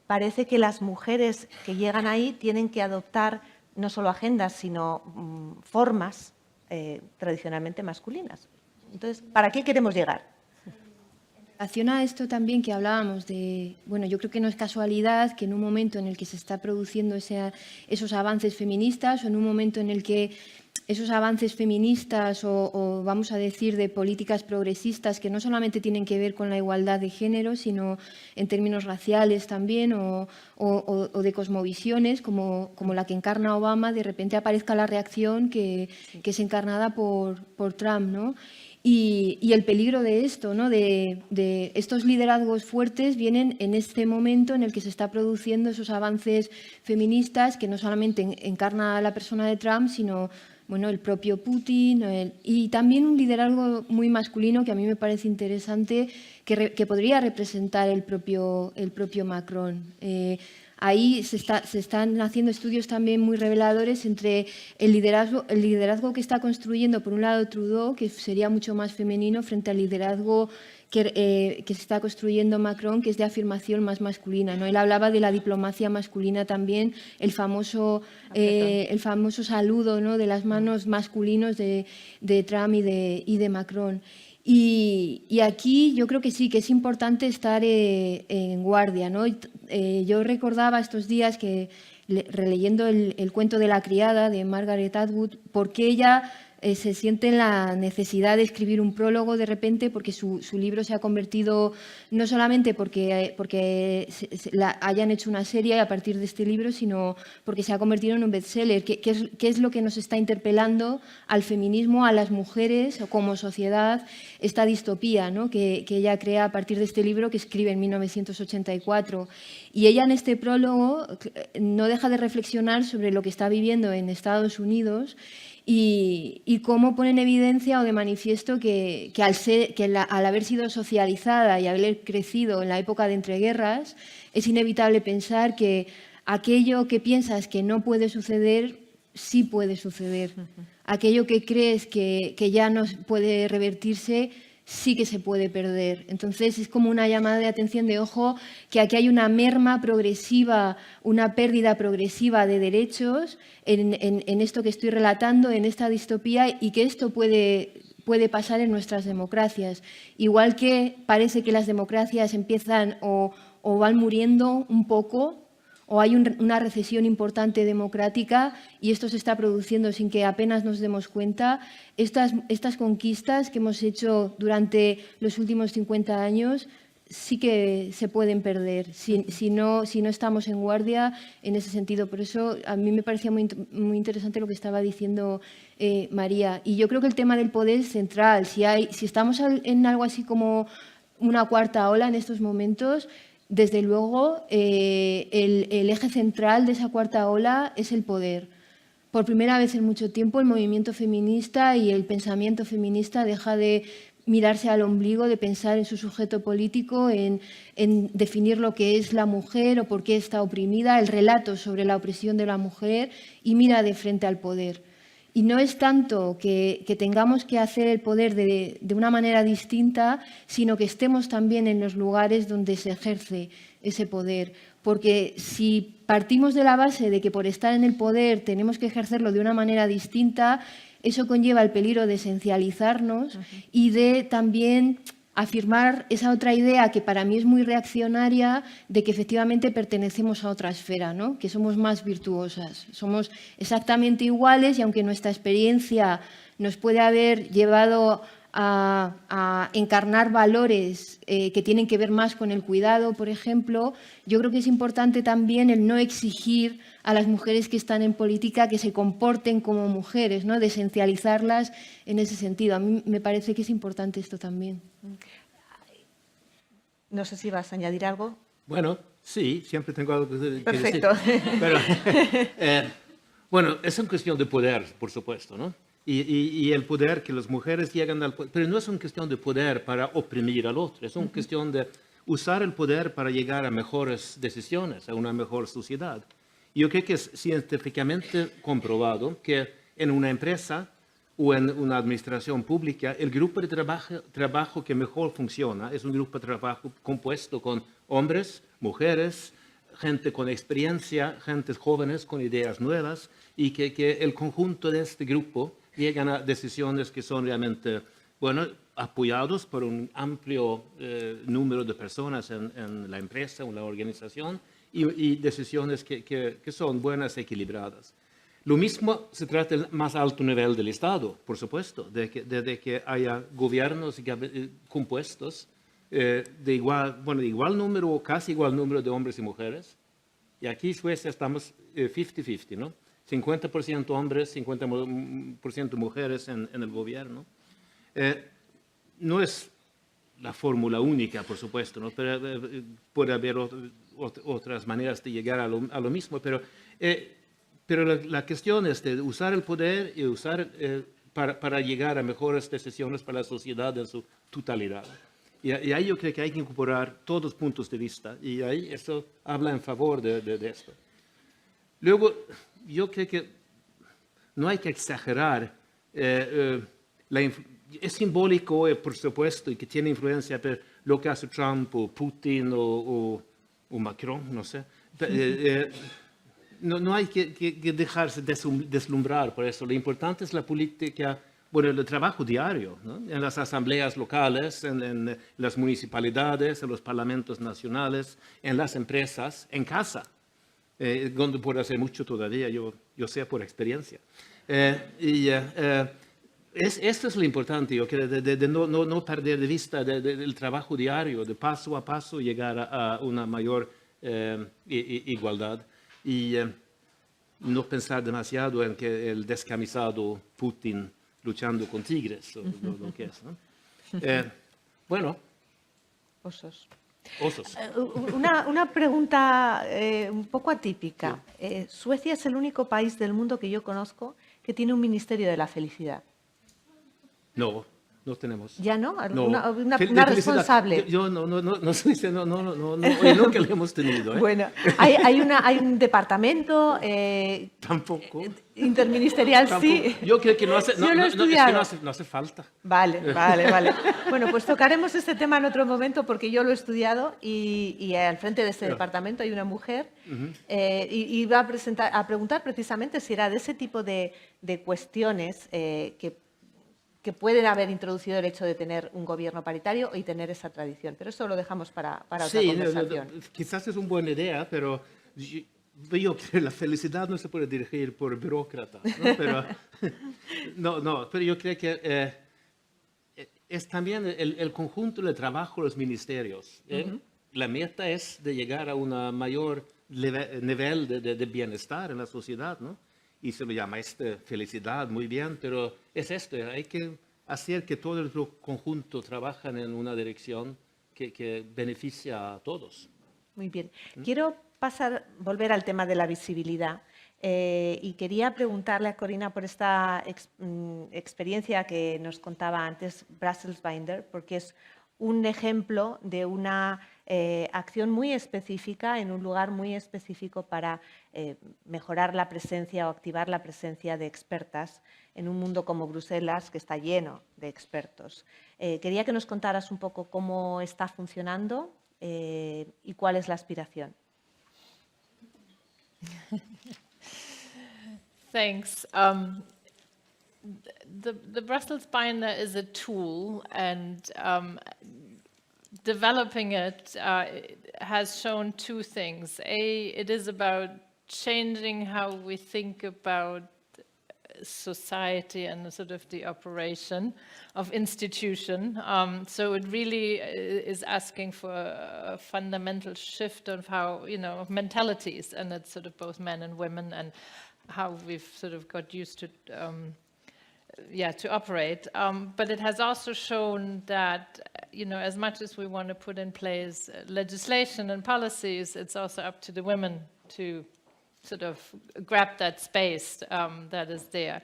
parece que las mujeres que llegan ahí tienen que adoptar no solo agendas, sino formas tradicionalmente masculinas. Entonces, ¿para qué queremos llegar? En relación a esto también que hablábamos de, bueno, yo creo que no es casualidad que en un momento en el que se está produciendo esos avances feministas o en un momento en el que esos avances feministas o vamos a decir de políticas progresistas que no solamente tienen que ver con la igualdad de género, sino en términos raciales también o de cosmovisiones como la que encarna Obama, de repente aparezca la reacción que es encarnada por Trump, ¿no? Y el peligro de esto, ¿no? de estos liderazgos fuertes, vienen en este momento en el que se está produciendo esos avances feministas que no solamente encarna a la persona de Trump, sino bueno, el propio Putin y también un liderazgo muy masculino que a mí me parece interesante que podría representar el propio Macron. Ahí se están haciendo estudios también muy reveladores entre el liderazgo que está construyendo, por un lado, Trudeau, que sería mucho más femenino, frente al liderazgo que se está construyendo Macron, que es de afirmación más masculina, ¿no? Él hablaba de la diplomacia masculina también, el famoso saludo, ¿no?, de las manos masculinos de Trump y de Macron. Y aquí yo creo que sí, que es importante estar en guardia, ¿no? Yo recordaba estos días que, releyendo el cuento de la criada de Margaret Atwood, por qué ella se siente la necesidad de escribir un prólogo de repente, porque su libro se ha convertido, no solamente porque hayan hecho una serie a partir de este libro, sino porque se ha convertido en un bestseller. ¿Qué es lo que nos está interpelando al feminismo, a las mujeres o como sociedad, esta distopía, ¿no?, que ella crea a partir de este libro que escribe en 1984? Y ella en este prólogo no deja de reflexionar sobre lo que está viviendo en Estados Unidos y cómo pone en evidencia o de manifiesto que al haber sido socializada y haber crecido en la época de entreguerras, es inevitable pensar que aquello que piensas que no puede suceder, sí puede suceder. Aquello que crees que ya no puede revertirse, sí que se puede perder. Entonces, es como una llamada de atención de ojo que aquí hay una merma progresiva, una pérdida progresiva de derechos en esto que estoy relatando, en esta distopía, y que esto puede pasar en nuestras democracias. Igual que parece que las democracias empiezan o van muriendo un poco, o hay una recesión importante democrática y esto se está produciendo sin que apenas nos demos cuenta, estas conquistas que hemos hecho durante los últimos 50 años sí que se pueden perder si no estamos en guardia en ese sentido. Por eso a mí me parecía muy interesante lo que estaba diciendo María. Y yo creo que el tema del poder es central. Si estamos en algo así como una cuarta ola en estos momentos, desde luego, el eje central de esa cuarta ola es el poder. Por primera vez en mucho tiempo, el movimiento feminista y el pensamiento feminista deja de mirarse al ombligo, de pensar en su sujeto político, en definir lo que es la mujer o por qué está oprimida, el relato sobre la opresión de la mujer, y mira de frente al poder. Y no es tanto que tengamos que hacer el poder de una manera distinta, sino que estemos también en los lugares donde se ejerce ese poder. Porque si partimos de la base de que por estar en el poder tenemos que ejercerlo de una manera distinta, eso conlleva el peligro de esencializarnos y de también afirmar esa otra idea que para mí es muy reaccionaria de que efectivamente pertenecemos a otra esfera, ¿no?, que somos más virtuosas. Somos exactamente iguales y aunque nuestra experiencia nos puede haber llevado a encarnar valores que tienen que ver más con el cuidado, por ejemplo, yo creo que es importante también el no exigir a las mujeres que están en política que se comporten como mujeres, ¿no? De esencializarlas en ese sentido. A mí me parece que es importante esto también. No sé si vas a añadir algo. Bueno, sí, siempre tengo algo que decir. Perfecto. Pero, bueno, es una cuestión de poder, por supuesto, ¿no? Y el poder que las mujeres llegan al poder, pero no es una cuestión de poder para oprimir al otro, es una cuestión de usar el poder para llegar a mejores decisiones, a una mejor sociedad. Yo creo que es científicamente comprobado que en una empresa o en una administración pública, el grupo de trabajo que mejor funciona es un grupo de trabajo compuesto con hombres, mujeres, gente con experiencia, gentes jóvenes con ideas nuevas, y que el conjunto de este grupo llegan a decisiones que son realmente, bueno, apoyados por un amplio número de personas en la empresa o en la organización, y decisiones que son buenas, equilibradas. Lo mismo se trata del más alto nivel del Estado, por supuesto, de que haya gobiernos compuestos de igual número o casi igual número de hombres y mujeres. Y aquí en Suecia estamos 50-50, ¿no? 50% hombres, 50% mujeres en el gobierno. No es la fórmula única, por supuesto, ¿no? Pero puede haber otras maneras de llegar a lo mismo, pero la cuestión es de usar el poder y usar para llegar a mejores decisiones para la sociedad en su totalidad. Y ahí yo creo que hay que incorporar todos los puntos de vista, y ahí eso habla en favor de esto. Luego, yo creo que no hay que exagerar. Es simbólico, por supuesto, y que tiene influencia por lo que hace Trump o Putin o Macron, no sé. No hay que dejarse deslumbrar por eso. Lo importante es la política, bueno, el trabajo diario, ¿no? En las asambleas locales, en las municipalidades, en los parlamentos nacionales, en las empresas, en casa, donde puede hacer mucho todavía, yo sé por experiencia. Esto es lo importante, yo creo, de no perder de vista el trabajo diario, de paso a paso llegar a una mayor igualdad. Y no pensar demasiado en que el descamisado Putin luchando con tigres, o lo que es, ¿no? Bueno. Osos. Osos. Una pregunta un poco atípica. Sí. Suecia es el único país del mundo que yo conozco que tiene un Ministerio de la Felicidad. No tenemos. ¿Ya no? No. Una responsable. Yo no nunca lo hemos tenido. Bueno, hay un departamento. Tampoco. Interministerial, tampoco. Sí. Yo creo que no hace falta. Vale. Bueno, pues tocaremos este tema en otro momento porque yo lo he estudiado y al frente de este departamento hay una mujer y va a preguntar precisamente si era de ese tipo de cuestiones que pueden haber introducido el hecho de tener un gobierno paritario y tener esa tradición. Pero eso lo dejamos para otra conversación. Quizás es una buena idea, pero yo creo que la felicidad no se puede dirigir por burócratas, ¿no? Pero, pero yo creo que es también el conjunto de trabajo de los ministerios. La meta es de llegar a un mayor nivel de bienestar en la sociedad, ¿no? Y se lo llama felicidad, muy bien, pero es esto, hay que hacer que todo el conjunto trabajen en una dirección que beneficia a todos. Muy bien. Quiero volver al tema de la visibilidad y quería preguntarle a Corina por esta experiencia que nos contaba antes Brussels Binder, porque es un ejemplo de una acción muy específica en un lugar muy específico para mejorar la presencia o activar la presencia de expertas en un mundo como Bruselas, que está lleno de expertos. Quería que nos contaras un poco cómo está funcionando y cuál es la aspiración. Thanks. The Brussels Binder is a tool, and developing it has shown two things. It is about changing how we think about society and sort of the operation of institution. So it really is asking for a fundamental shift of how, of mentalities, and it's sort of both men and women, and how we've sort of got used to to operate. But it has also shown that, as much as we want to put in place legislation and policies, it's also up to the women to sort of grab that space that is there.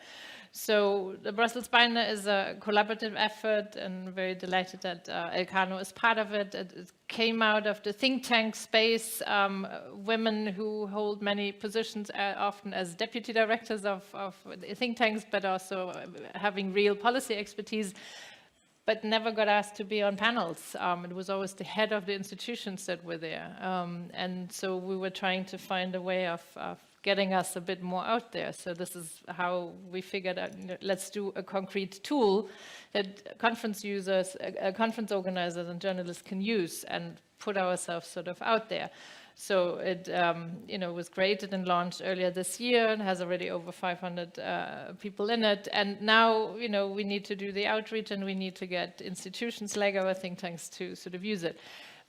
So the Brussels Binder is a collaborative effort, and very delighted that Elcano is part of it. It came out of the think tank space, women who hold many positions, often as deputy directors of think tanks, but also having real policy expertise, but never got asked to be on panels. It was always the head of the institutions that were there. And so we were trying to find a way of getting us a bit more out there. So this is how we figured out, let's do a concrete tool that conference users, conference organizers and journalists can use and put ourselves sort of out there. So it was created and launched earlier this year and has already over 500 people in it. And now, we need to do the outreach, and we need to get institutions like our think tanks to sort of use it.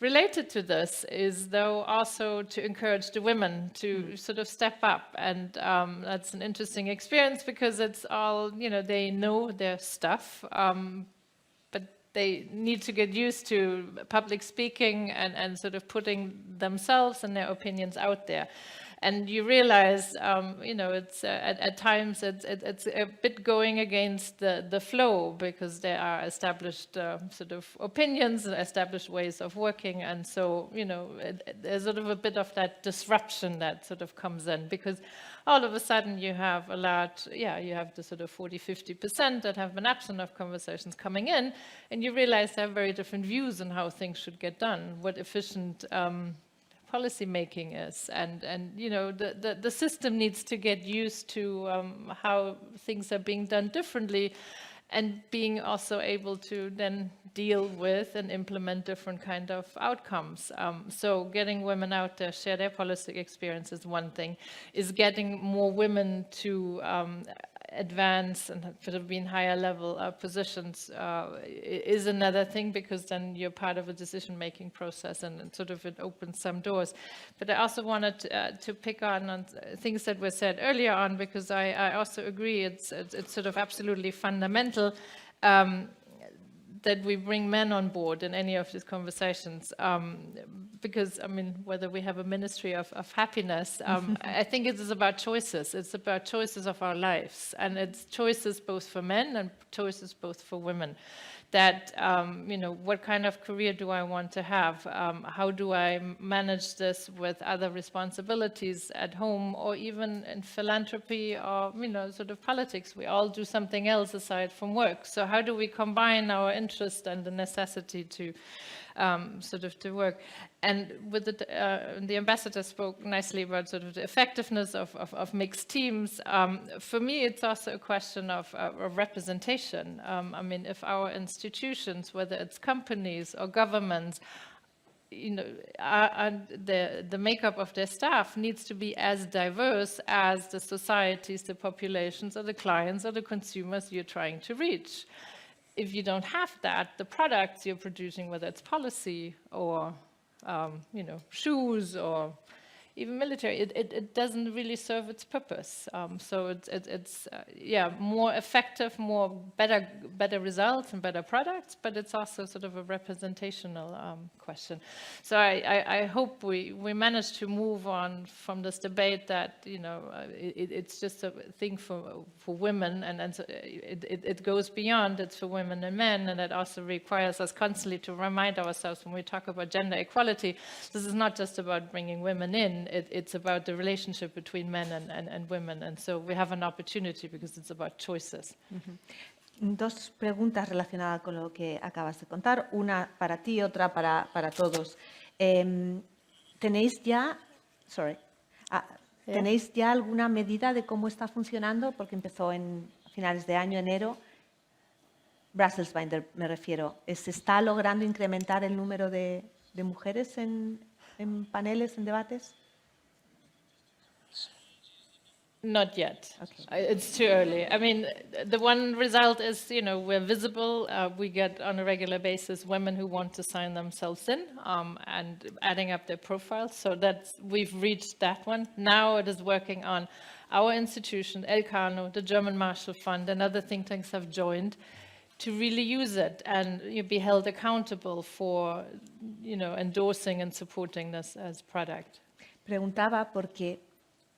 Related to this is, though, also to encourage the women to sort of step up. And that's an interesting experience, because it's all, they know their stuff, but they need to get used to public speaking and sort of putting themselves and their opinions out there. And you realize, it's at times it's a bit going against the flow, because there are established sort of opinions, established ways of working, and so there's sort of a bit of that disruption that sort of comes in, because all of a sudden you have you have the sort of 40–50% that have been absent of conversations coming in, and you realize they have very different views on how things should get done, what efficient policy making is, and the system needs to get used to how things are being done differently, and being also able to then deal with and implement different kind of outcomes. So getting women out there, share their policy experience is one thing, is getting more women to advance and sort of be in higher level positions is another thing, because then you're part of a decision-making process, and sort of it opens some doors. But I also wanted to pick on things that were said earlier on, because I also agree it's sort of absolutely fundamental that we bring men on board in any of these conversations, because, whether we have a ministry of happiness, I think it is about choices. It's about choices of our lives, and it's choices both for men and choices both for women. That, what kind of career do I want to have? How do I manage this with other responsibilities at home, or even in philanthropy, or, sort of politics? We all do something else aside from work. So how do we combine our interest and the necessity to sort of to work? And with the ambassador spoke nicely about sort of the effectiveness of mixed teams. For me, it's also a question of representation. If our institutions, whether it's companies or governments, the makeup of their staff needs to be as diverse as the societies, the populations, or the clients, or the consumers you're trying to reach. If you don't have that, the products you're producing, whether it's policy or shoes or even military, it doesn't really serve its purpose. So it's more effective, better results and better products, but it's also sort of a representational question. So I hope we manage to move on from this debate that it's just a thing for women, and so it goes beyond. It's for women and men, and it also requires us constantly to remind ourselves when we talk about gender equality, this is not just about bringing women in. It's about the relationship between men and women, and so we have an opportunity because it's about choices. Dos preguntas relacionadas con lo que acabas de contar, una para ti, otra para todos. ¿Tenéis ya alguna medida de cómo está funcionando? Porque empezó en finales de año, enero. Brussels Binder, me refiero. ¿Se está logrando incrementar el número de mujeres en paneles, en debates? Not yet. Okay. It's too early. I mean, the one result is, we're visible. We get on a regular basis women who want to sign themselves in and adding up their profiles. So we've reached that one. Now it is working on our institution, Elcano, the German Marshall Fund, and other think tanks have joined to really use it and be held accountable for, endorsing and supporting this as product. Preguntaba porque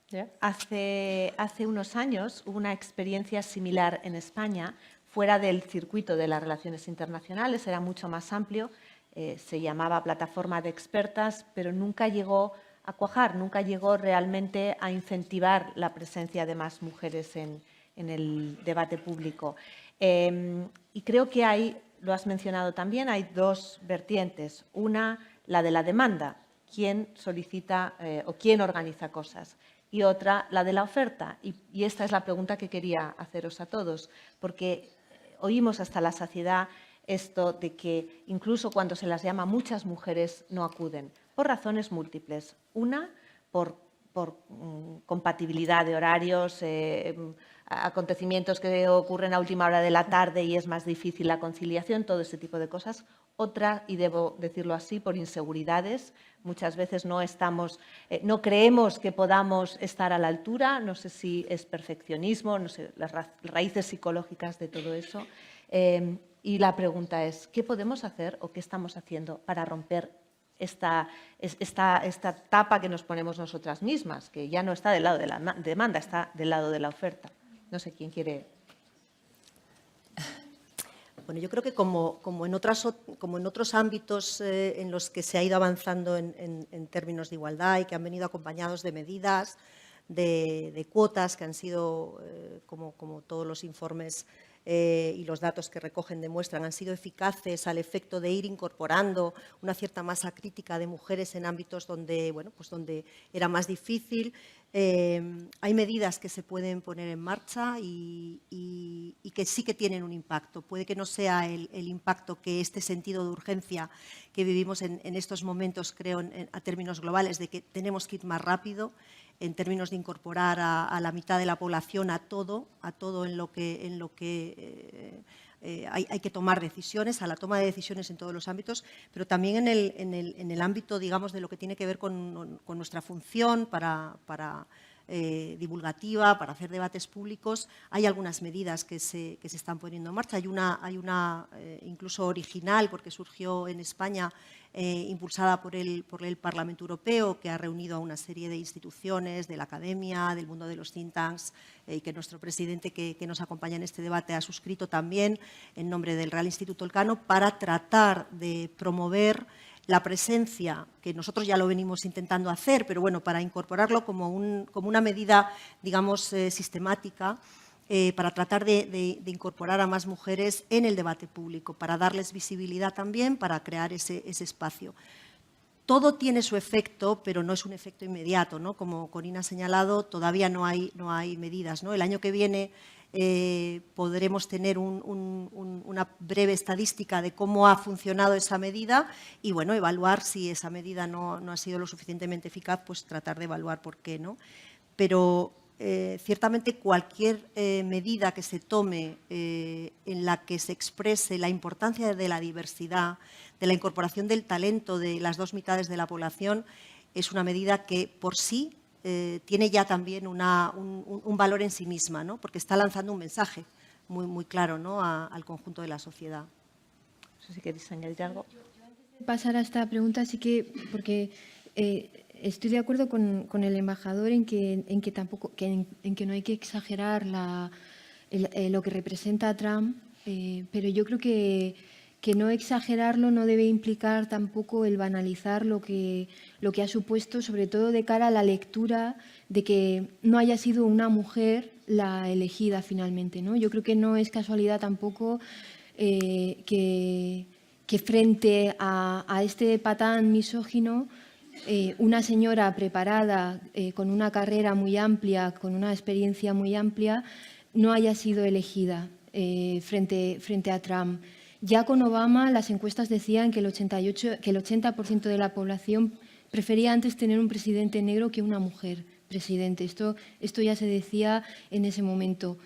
Yeah. hace unos años hubo una experiencia similar en España, fuera del circuito de las relaciones internacionales, era mucho más amplio, se llamaba Plataforma de Expertas, pero nunca llegó a cuajar, nunca llegó realmente a incentivar la presencia de más mujeres en el debate público. Y creo que lo has mencionado también, hay dos vertientes. Una, la de la demanda, quién solicita o quién organiza cosas. Y otra, la de la oferta. Y esta es la pregunta que quería haceros a todos, porque oímos hasta la saciedad esto de que incluso cuando se las llama, muchas mujeres no acuden, por razones múltiples. Una, por compatibilidad de horarios, acontecimientos que ocurren a última hora de la tarde y es más difícil la conciliación, todo ese tipo de cosas. Otra, y debo decirlo así, por inseguridades. Muchas veces no creemos que podamos estar a la altura, no sé si es perfeccionismo, no sé, las raíces psicológicas de todo eso. Y la pregunta es, ¿qué podemos hacer o qué estamos haciendo para romper esta tapa que nos ponemos nosotras mismas, que ya no está del lado de la demanda, está del lado de la oferta? No sé quién quiere. Bueno, yo creo que como en otros ámbitos en los que se ha ido avanzando en términos de igualdad y que han venido acompañados de medidas, de cuotas que han sido, como todos los informes y los datos que recogen demuestran, han sido eficaces al efecto de ir incorporando una cierta masa crítica de mujeres en ámbitos donde, donde era más difícil. Hay medidas que se pueden poner en marcha y que sí que tienen un impacto. Puede que no sea el impacto que este sentido de urgencia que vivimos en estos momentos, creo, a términos globales, de que tenemos que ir más rápido, en términos de incorporar a la mitad de la población a todo en lo que hay que tomar decisiones, a la toma de decisiones en todos los ámbitos, pero también en el ámbito, digamos, de lo que tiene que ver con nuestra función divulgativa, para hacer debates públicos. Hay algunas medidas que se están poniendo en marcha. Hay una incluso original, porque surgió en España, impulsada por el Parlamento Europeo, que ha reunido a una serie de instituciones, de la academia, del mundo de los think tanks, y que nuestro presidente, que nos acompaña en este debate, ha suscrito también en nombre del Real Instituto Elcano, para tratar de promover la presencia, que nosotros ya lo venimos intentando hacer, pero bueno, para incorporarlo como una medida, digamos, sistemática, para tratar de incorporar a más mujeres en el debate público, para darles visibilidad también, para crear ese espacio. Todo tiene su efecto, pero no es un efecto inmediato, ¿no? Como Corina ha señalado, todavía no hay medidas, ¿no? El año que viene podremos tener una breve estadística de cómo ha funcionado esa medida y, bueno, evaluar si esa medida no ha sido lo suficientemente eficaz, pues tratar de evaluar por qué, ¿no? Pero ciertamente cualquier medida que se tome en la que se exprese la importancia de la diversidad, de la incorporación del talento de las dos mitades de la población, es una medida que por sí tiene ya también un valor en sí misma, ¿no? Porque está lanzando un mensaje muy claro, ¿no? al conjunto de la sociedad. No sé si queréis añadir algo. Pasar a esta pregunta, sí que, porque estoy de acuerdo con el embajador en que no hay que exagerar lo que representa a Trump, pero yo creo que no exagerarlo no debe implicar tampoco el banalizar lo que ha supuesto, sobre todo de cara a la lectura de que no haya sido una mujer la elegida finalmente, ¿no? Yo creo que no es casualidad tampoco que frente a este patán misógino, una señora preparada, con una carrera muy amplia, con una experiencia muy amplia, no haya sido elegida frente a Trump. Ya con Obama las encuestas decían que el 80% de la población prefería antes tener un presidente negro que una mujer presidente. Esto ya se decía en ese momento.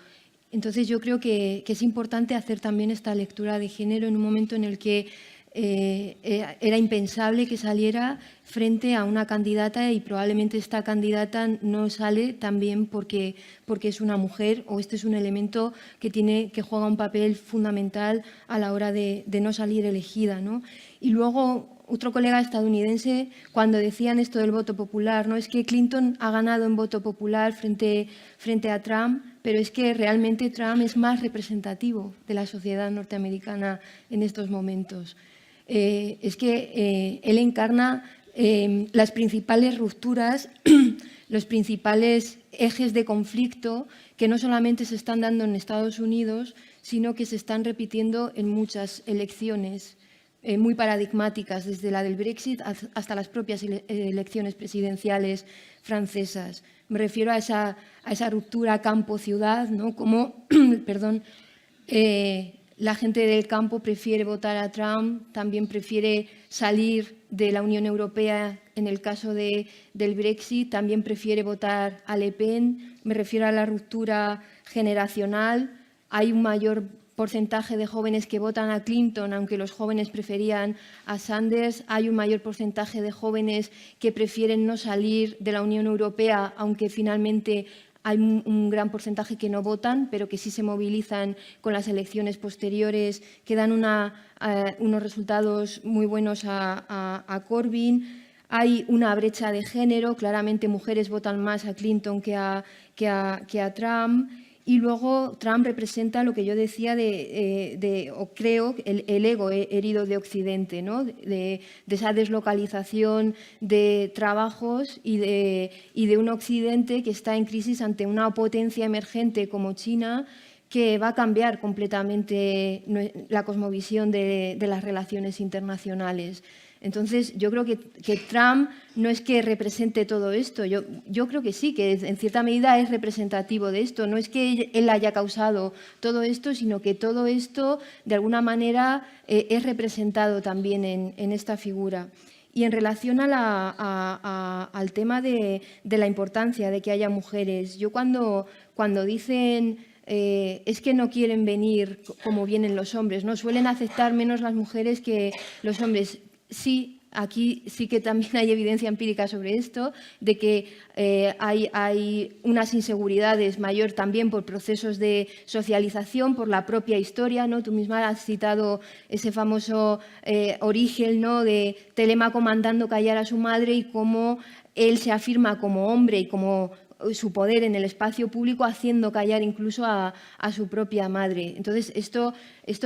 Entonces yo creo que es importante hacer también esta lectura de género en un momento en el que era impensable que saliera frente a una candidata y probablemente esta candidata no sale también porque es una mujer, o este es un elemento que juega un papel fundamental a la hora de no salir elegida, ¿no? Y luego otro colega estadounidense, cuando decían esto del voto popular, ¿no? Es que Clinton ha ganado en voto popular frente a Trump, pero es que realmente Trump es más representativo de la sociedad norteamericana en estos momentos. Es que él encarna las principales rupturas, los principales ejes de conflicto que no solamente se están dando en Estados Unidos, sino que se están repitiendo en muchas elecciones muy paradigmáticas, desde la del Brexit hasta las propias elecciones presidenciales francesas. Me refiero a esa ruptura campo-ciudad, ¿no? Como, perdón, la gente del campo prefiere votar a Trump, también prefiere salir de la Unión Europea en el caso del Brexit, también prefiere votar a Le Pen. Me refiero a la ruptura generacional. Hay un mayor porcentaje de jóvenes que votan a Clinton, aunque los jóvenes preferían a Sanders. Hay un mayor porcentaje de jóvenes que prefieren no salir de la Unión Europea, aunque finalmente hay un gran porcentaje que no votan, pero que sí se movilizan con las elecciones posteriores, que dan unos resultados muy buenos a Corbyn. Hay una brecha de género, claramente mujeres votan más a Clinton que a Trump. Y luego Trump representa lo que yo decía o creo, el ego herido de Occidente, ¿no? de esa deslocalización de trabajos y de un Occidente que está en crisis ante una potencia emergente como China, que va a cambiar completamente la cosmovisión de las relaciones internacionales. Entonces, yo creo que Trump no es que represente todo esto, yo creo que sí, que en cierta medida es representativo de esto. No es que él haya causado todo esto, sino que todo esto, de alguna manera, es representado también en esta figura. Y en relación al tema de la importancia de que haya mujeres, yo cuando dicen es que no quieren venir como vienen los hombres, ¿no? Suelen aceptar menos las mujeres que los hombres. Sí, aquí sí que también hay evidencia empírica sobre esto, de que hay unas inseguridades mayor también por procesos de socialización, por la propia historia, ¿no? Tú misma has citado ese famoso origen, ¿no? De Telémaco mandando callar a su madre y cómo él se afirma como hombre y como su poder en el espacio público, haciendo callar incluso a su propia madre. Entonces, esto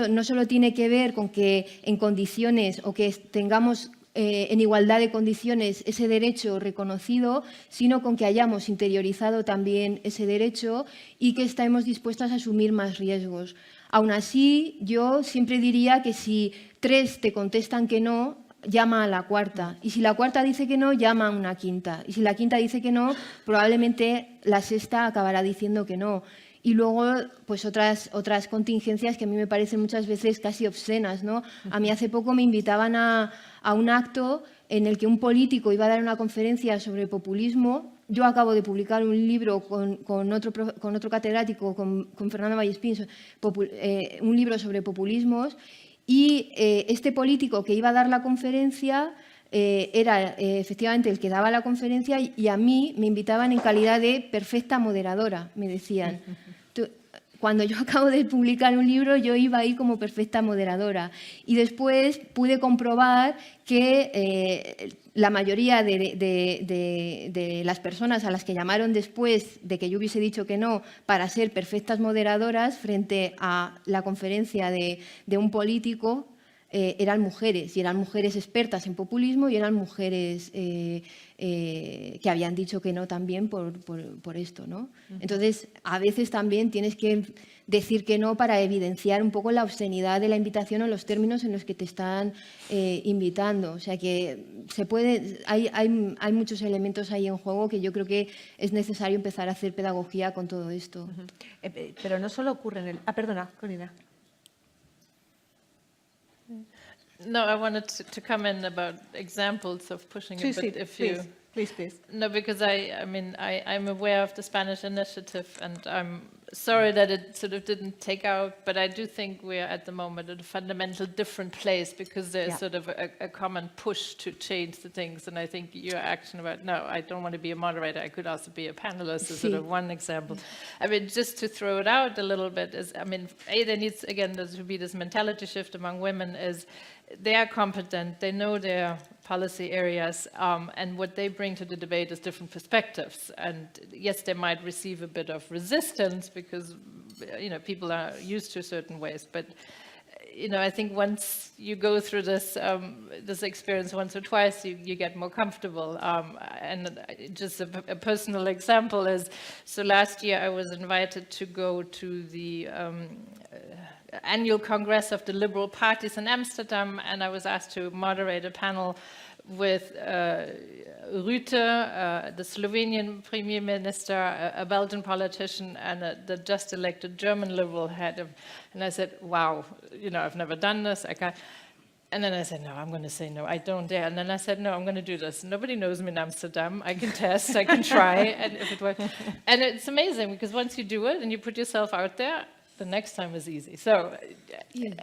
no solo tiene que ver con que en condiciones o que tengamos en igualdad de condiciones ese derecho reconocido, sino con que hayamos interiorizado también ese derecho y que estemos dispuestas a asumir más riesgos. Aún así, yo siempre diría que si 3 te contestan que no, llama a la cuarta. Y si la cuarta dice que no, llama a una quinta. Y si la quinta dice que no, probablemente la sexta acabará diciendo que no. Y luego, pues otras contingencias que a mí me parecen muchas veces casi obscenas, ¿no? A mí hace poco me invitaban a un acto en el que un político iba a dar una conferencia sobre populismo. Yo acabo de publicar un libro con otro catedrático, con Fernando Vallespín, un libro sobre populismos. Y este político que iba a dar la conferencia era efectivamente el que daba la conferencia y a mí me invitaban en calidad de perfecta moderadora, me decían. Cuando yo acabo de publicar un libro, yo iba ahí como perfecta moderadora. Y después pude comprobar que la mayoría de las personas a las que llamaron después de que yo hubiese dicho que no para ser perfectas moderadoras frente a la conferencia de un político eran mujeres, y eran mujeres expertas en populismo y eran mujeres que habían dicho que no también por esto, ¿no? Entonces, a veces también tienes que decir que no para evidenciar un poco la obscenidad de la invitación o los términos en los que te están invitando. O sea que hay muchos elementos ahí en juego que yo creo que es necesario empezar a hacer pedagogía con todo esto. Pero no solo ocurre en el... perdona, Corina. No, I wanted to come in about examples of pushing it, but if you Please, please. No, because I'm aware of the Spanish initiative, and I'm sorry that it sort of didn't take out, but I do think we're at the moment at a fundamental different place, because there's Yeah. sort of a common push to change the things, and I think your action about, no, I don't want to be a moderator, I could also be a panelist, is sort Sí. of one example. I mean, just to throw it out a little bit, is, I mean, there needs, again, there to be this mentality shift among women, is they are competent, they know their policy areas, and what they bring to the debate is different perspectives. And yes, they might receive a bit of resistance because, you know, people are used to certain ways, but you know, I think once you go through this this experience once or twice, you get more comfortable. And just a personal example is, so last year I was invited to go to the annual Congress of the Liberal Parties in Amsterdam, and I was asked to moderate a panel with Rutte, the Slovenian Premier Minister, a Belgian politician, and the just elected German Liberal head. And I said, wow, you know, I've never done this, I can't. And then I said, no, I'm going to say no, I don't dare. And then I said, no, I'm going to do this. Nobody knows me in Amsterdam. I can test, I can try, and if it works. And it's amazing, because once you do it and you put yourself out there, the next time is easy. So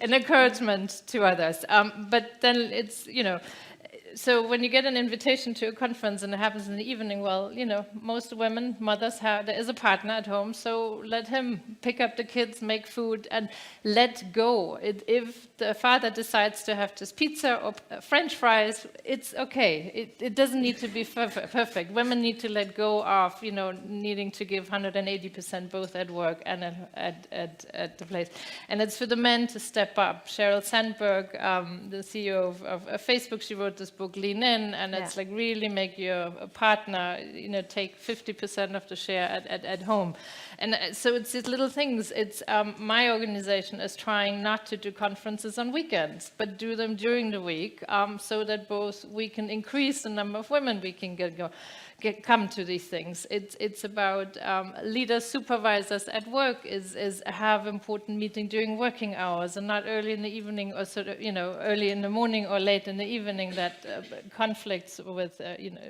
an encouragement to others. But then it's, you know, so when you get an invitation to a conference and it happens in the evening, well, you know, most women, mothers have, there is a partner at home, so let him pick up the kids, make food, and let go. If the father decides to have just pizza or French fries, it's okay. It doesn't need to be perfect. Women need to let go of, you know, needing to give 180% both at work and at the place. And it's for the men to step up. Sheryl Sandberg, the CEO of Facebook, she wrote this book, Lean In, and it's like really make your partner, you know, take 50% of the share at home. And so it's these little things. It's my organization is trying not to do conferences on weekends, but do them during the week, so that both we can increase the number of women we can come to these things. It's about leaders, supervisors at work is have important meeting during working hours, and not early in the evening or sort of, you know, early in the morning or late in the evening that conflicts with you know,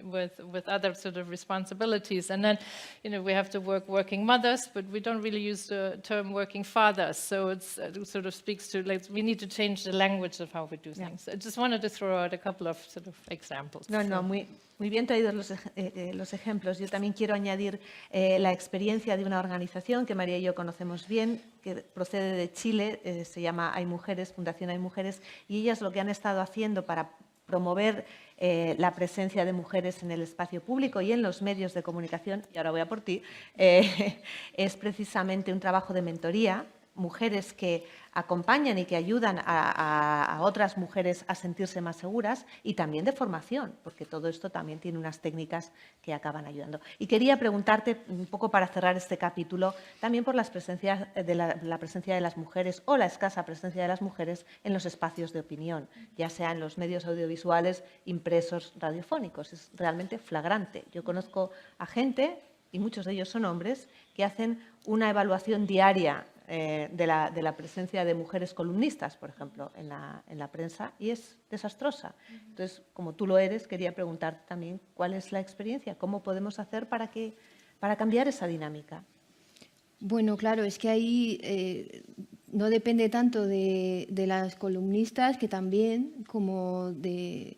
with other sort of responsibilities. And then, you know, we have to working mothers, but we don't really use the term working fathers. So it sort of speaks to, like, we need to change the language of how we do things. I just wanted to throw out a couple of sort of examples. No, muy bien traídos los ejemplos. Yo también quiero añadir la experiencia de una organización que María y yo conocemos bien, que procede de Chile, se llama Hay Mujeres, Fundación Hay Mujeres, y ellas lo que han estado haciendo para promover la presencia de mujeres en el espacio público y en los medios de comunicación, y ahora voy a por ti, es precisamente un trabajo de mentoría, mujeres que acompañan y que ayudan a otras mujeres a sentirse más seguras, y también de formación, porque todo esto también tiene unas técnicas que acaban ayudando. Y quería preguntarte, un poco para cerrar este capítulo, también por la presencia de las mujeres o la escasa presencia de las mujeres en los espacios de opinión, ya sea en los medios audiovisuales, impresos, radiofónicos. Es realmente flagrante. Yo conozco a gente, y muchos de ellos son hombres, que hacen una evaluación diaria de la presencia de mujeres columnistas, por ejemplo, en la prensa, y es desastrosa. Entonces, como tú lo eres, quería preguntarte también cuál es la experiencia, cómo podemos hacer para cambiar esa dinámica. Bueno, claro, es que ahí no depende tanto de las columnistas, que también, como de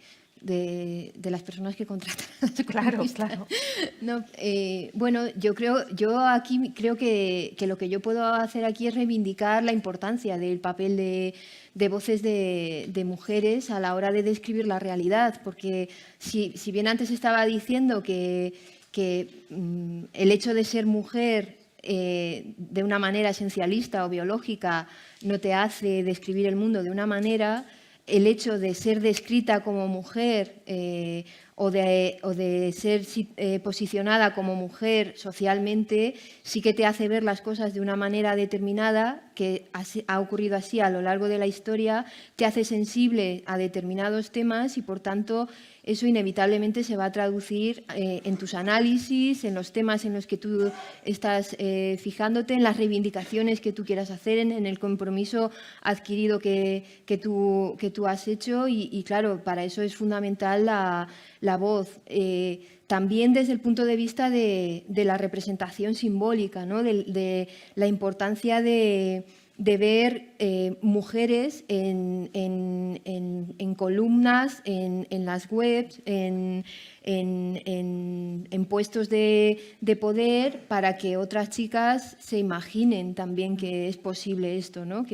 las personas que contratan a las columnistas. Claro. No, bueno, yo aquí creo que lo que yo puedo hacer aquí es reivindicar la importancia del papel de voces de mujeres a la hora de describir la realidad, porque si bien antes estaba diciendo que el hecho de ser mujer de una manera esencialista o biológica no te hace describir el mundo de una manera, el hecho de ser descrita como mujer o de ser posicionada como mujer socialmente sí que te hace ver las cosas de una manera determinada, que ha ocurrido así a lo largo de la historia, te hace sensible a determinados temas y, por tanto, eso inevitablemente se va a traducir en tus análisis, en los temas en los que tú estás fijándote, en las reivindicaciones que tú quieras hacer, en el compromiso adquirido que tú has hecho y, claro, para eso es fundamental la voz. también desde el punto de vista de la representación simbólica, ¿no? De la importancia de ver mujeres en columnas, en las webs, en puestos de poder, para que otras chicas se imaginen también que es posible esto, ¿no?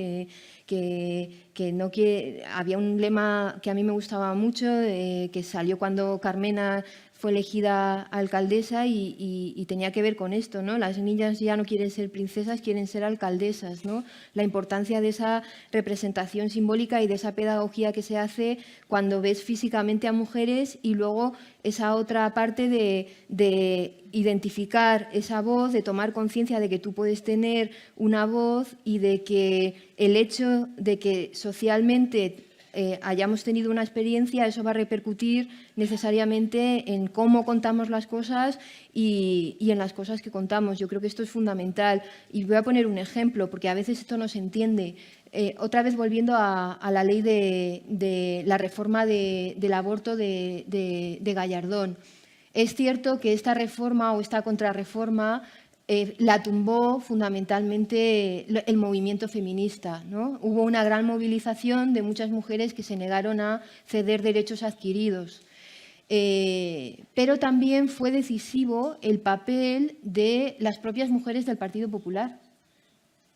Había un lema que a mí me gustaba mucho, que salió cuando Carmena fue elegida alcaldesa y tenía que ver con esto, ¿no? Las niñas ya no quieren ser princesas, quieren ser alcaldesas, ¿no? La importancia de esa representación simbólica y de esa pedagogía que se hace cuando ves físicamente a mujeres, y luego esa otra parte de identificar esa voz, de tomar conciencia de que tú puedes tener una voz y de que el hecho de que socialmente hayamos tenido una experiencia, eso va a repercutir necesariamente en cómo contamos las cosas y en las cosas que contamos. Yo creo que esto es fundamental. Y voy a poner un ejemplo, porque a veces esto no se entiende. Otra vez volviendo a la ley de la reforma del aborto de Gallardón. Es cierto que esta reforma o esta contrarreforma la tumbó fundamentalmente el movimiento feminista, ¿no? Hubo una gran movilización de muchas mujeres que se negaron a ceder derechos adquiridos. Pero también fue decisivo el papel de las propias mujeres del Partido Popular.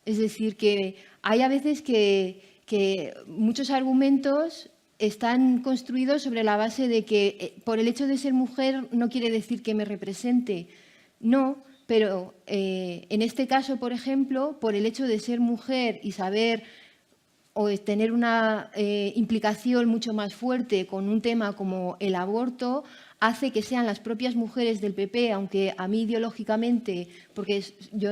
Es decir, que hay a veces que muchos argumentos están construidos sobre la base de que por el hecho de ser mujer no quiere decir que me represente. No, pero en este caso, por ejemplo, por el hecho de ser mujer y saber o tener una implicación mucho más fuerte con un tema como el aborto, hace que sean las propias mujeres del PP, aunque a mí ideológicamente, porque yo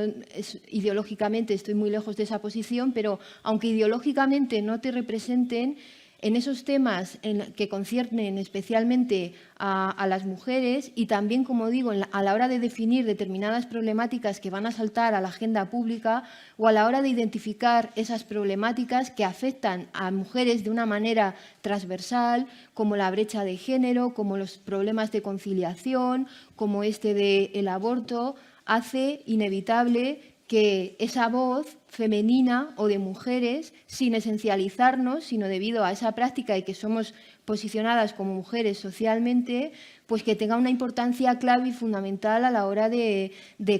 ideológicamente estoy muy lejos de esa posición, pero aunque ideológicamente no te representen, en esos temas que conciernen especialmente a las mujeres, y también, como digo, a la hora de definir determinadas problemáticas que van a saltar a la agenda pública, o a la hora de identificar esas problemáticas que afectan a mujeres de una manera transversal, como la brecha de género, como los problemas de conciliación, como este del aborto, hace inevitable que esa voz femenina o de mujeres, sin esencializarnos, sino debido a esa práctica y que somos posicionadas como mujeres socialmente, pues que tenga una importancia clave y fundamental a la hora de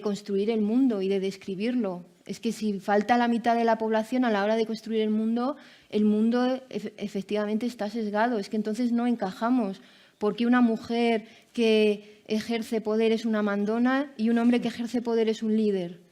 construir el mundo y de describirlo. Es que si falta la mitad de la población a la hora de construir el mundo efectivamente está sesgado. Es que entonces no encajamos, porque una mujer que ejerce poder es una mandona y un hombre que ejerce poder es un líder.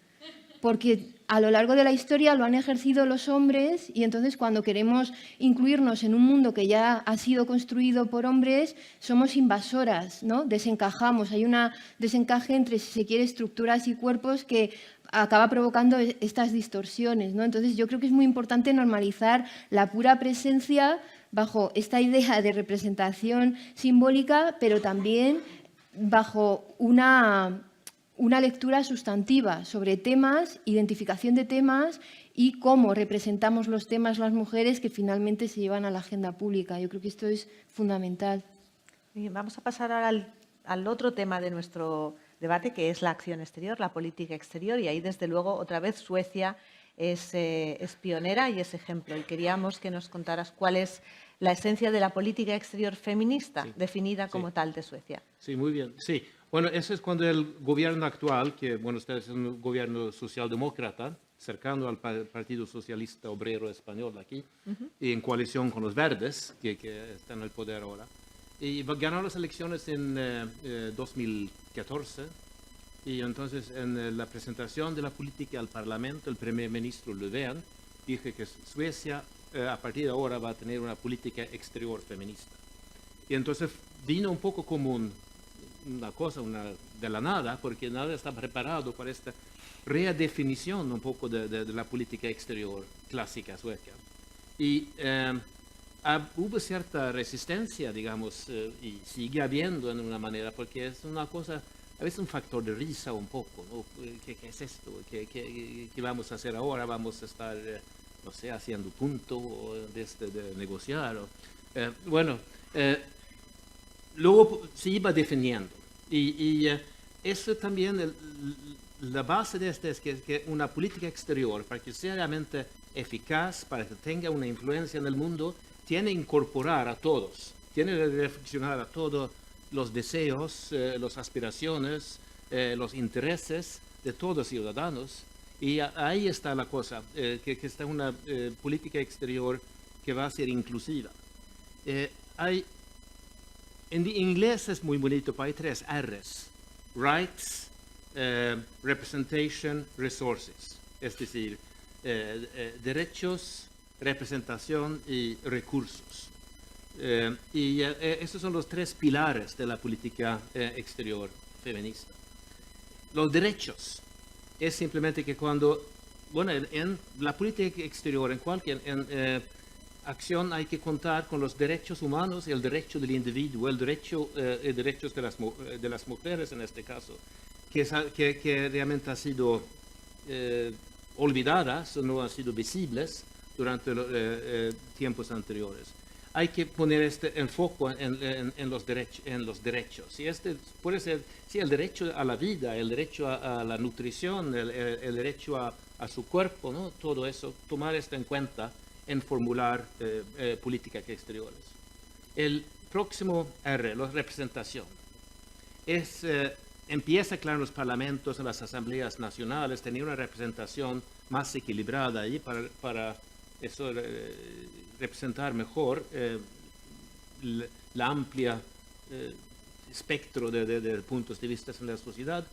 Porque a lo largo de la historia lo han ejercido los hombres, y entonces cuando queremos incluirnos en un mundo que ya ha sido construido por hombres, somos invasoras, ¿no? Desencajamos, hay un desencaje entre, si se quiere, estructuras y cuerpos que acaba provocando estas distorsiones, ¿no? Entonces yo creo que es muy importante normalizar la pura presencia bajo esta idea de representación simbólica, pero también bajo una lectura sustantiva sobre temas, identificación de temas y cómo representamos los temas las mujeres que finalmente se llevan a la agenda pública. Yo creo que esto es fundamental. Bien, vamos a pasar ahora al otro tema de nuestro debate, que es la acción exterior, la política exterior, y ahí, desde luego, otra vez Suecia es pionera y es ejemplo. Y queríamos que nos contaras cuál es la esencia de la política exterior feminista, definida como tal de Suecia. Sí, muy bien. Sí. Bueno, eso es cuando el gobierno actual, que bueno, ustedes es un gobierno socialdemócrata, cercano al Partido Socialista Obrero Español aquí, y en coalición con los verdes, que están en el poder ahora, y ganó las elecciones en 2014, y entonces en la presentación de la política al Parlamento, el primer ministro Löfven dijo que Suecia a partir de ahora va a tener una política exterior feminista. Y entonces vino un poco como una cosa de la nada, porque nada está preparado para esta redefinición un poco de la política exterior clásica sueca. Y hubo cierta resistencia, digamos, y sigue habiendo en una manera, porque es una cosa, a veces un factor de risa un poco, ¿no? ¿Qué es esto? ¿Qué vamos a hacer ahora? ¿Vamos a estar, no sé, haciendo punto de negociar? Luego se iba definiendo. Eso también, la base de esto es que una política exterior, para que sea realmente eficaz, para que tenga una influencia en el mundo, tiene que incorporar a todos, tiene que reflexionar a todos los deseos, las aspiraciones, los intereses de todos los ciudadanos. Y ahí está la cosa, que está una política exterior que va a ser inclusiva. En inglés es muy bonito, pero hay 3 R's: rights, representation, resources. Es decir, derechos, representación y recursos. Esos son los 3 pilares de la política exterior feminista. Los derechos es simplemente que cuando, bueno, en la política exterior, en cualquier acción hay que contar con los derechos humanos, el derecho del individuo, derechos de las mujeres en este caso, que realmente han sido olvidadas, no han sido visibles durante tiempos anteriores. Hay que poner este enfoque en los derechos. Y puede ser el derecho a la vida, el derecho a la nutrición, el derecho a su cuerpo, ¿no? Todo eso, tomar esto en cuenta en formular políticas exteriores. El próximo R, la representación, empieza claro en los parlamentos, en las asambleas nacionales, tener una representación más equilibrada ahí para eso, representar mejor la amplia espectro de puntos de vista en la sociedad.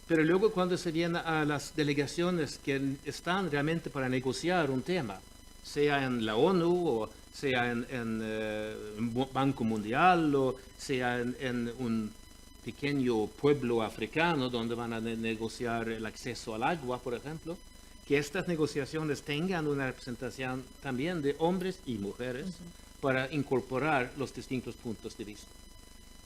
Pero luego cuando se viene a las delegaciones que están realmente para negociar un tema, sea en la ONU, o sea en el Banco Mundial, o sea en un pequeño pueblo africano donde van a negociar el acceso al agua, por ejemplo, que estas negociaciones tengan una representación también de hombres y mujeres para incorporar los distintos puntos de vista.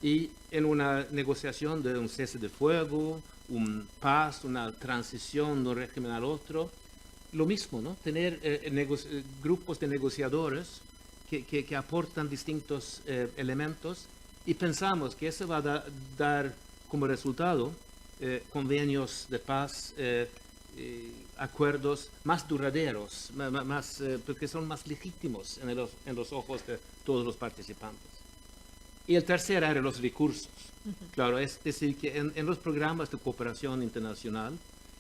Y en una negociación de un cese de fuego, un paz, una transición de un régimen al otro, lo mismo, ¿no? Tener grupos de negociadores que aportan distintos elementos, y pensamos que eso va a dar como resultado convenios de paz, acuerdos más duraderos, porque son más legítimos en los ojos de todos los participantes. Y el tercer área, los recursos. Claro, es decir, que en los programas de cooperación internacional,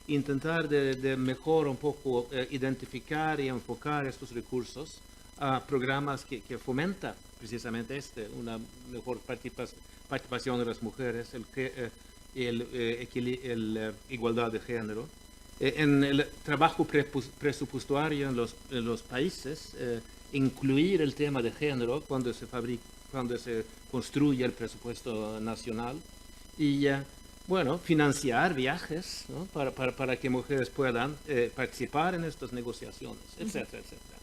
intentar de mejor un poco identificar y enfocar estos recursos a programas que fomentan precisamente una mejor participación de las mujeres, igualdad de género. En el trabajo presupuestario en los países, incluir el tema de género cuando se construye el presupuesto nacional, y bueno, financiar viajes, ¿no? para que mujeres puedan participar en estas negociaciones, etcétera, etcétera.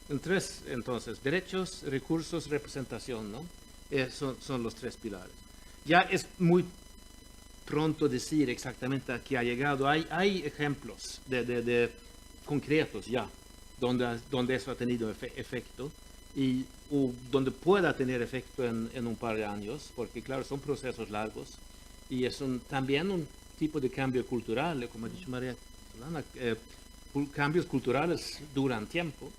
Entonces, derechos, recursos, representación, ¿no? Son los 3 pilares. Ya es muy pronto decir exactamente a qué ha llegado. Hay ejemplos de concretos ya, donde eso ha tenido efecto, o donde pueda tener efecto en un par de años, porque claro, son procesos largos, y es también un tipo de cambio cultural, como ha dicho María Solana, cambios culturales duran tiempo.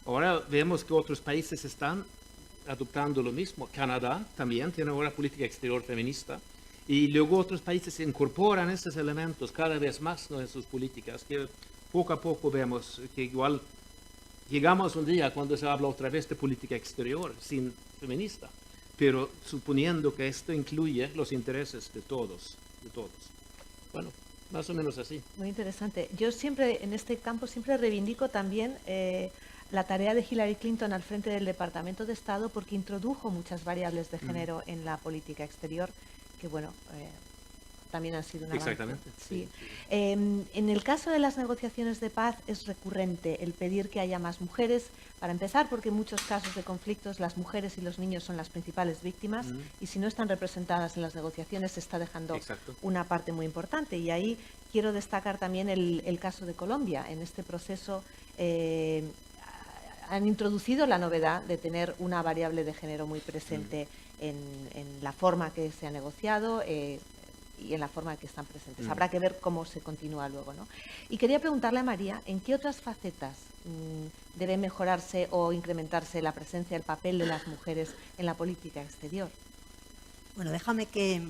Ahora vemos que otros países están adoptando lo mismo. Canadá también tiene ahora política exterior feminista, y luego otros países incorporan estos elementos cada vez más, ¿no?, en sus políticas, que poco a poco vemos que igual llegamos un día cuando se habla otra vez de política exterior sin feminista, pero suponiendo que esto incluye los intereses de todos. Bueno, más o menos así. Muy interesante. Yo siempre, en este campo, siempre reivindico también la tarea de Hillary Clinton al frente del Departamento de Estado, porque introdujo muchas variables de género en la política exterior, que bueno, también han sido un avance. Exactamente. Sí. En el caso de las negociaciones de paz es recurrente el pedir que haya más mujeres, para empezar, porque en muchos casos de conflictos las mujeres y los niños son las principales víctimas, y si no están representadas en las negociaciones se está dejando una parte muy importante. Y ahí quiero destacar también el caso de Colombia. En este proceso han introducido la novedad de tener una variable de género muy presente en la forma que se ha negociado y en la forma en que están presentes. Habrá que ver cómo se continúa luego, ¿no? Y quería preguntarle a María, ¿en qué otras facetas debe mejorarse o incrementarse la presencia, el papel de las mujeres en la política exterior? Bueno, déjame que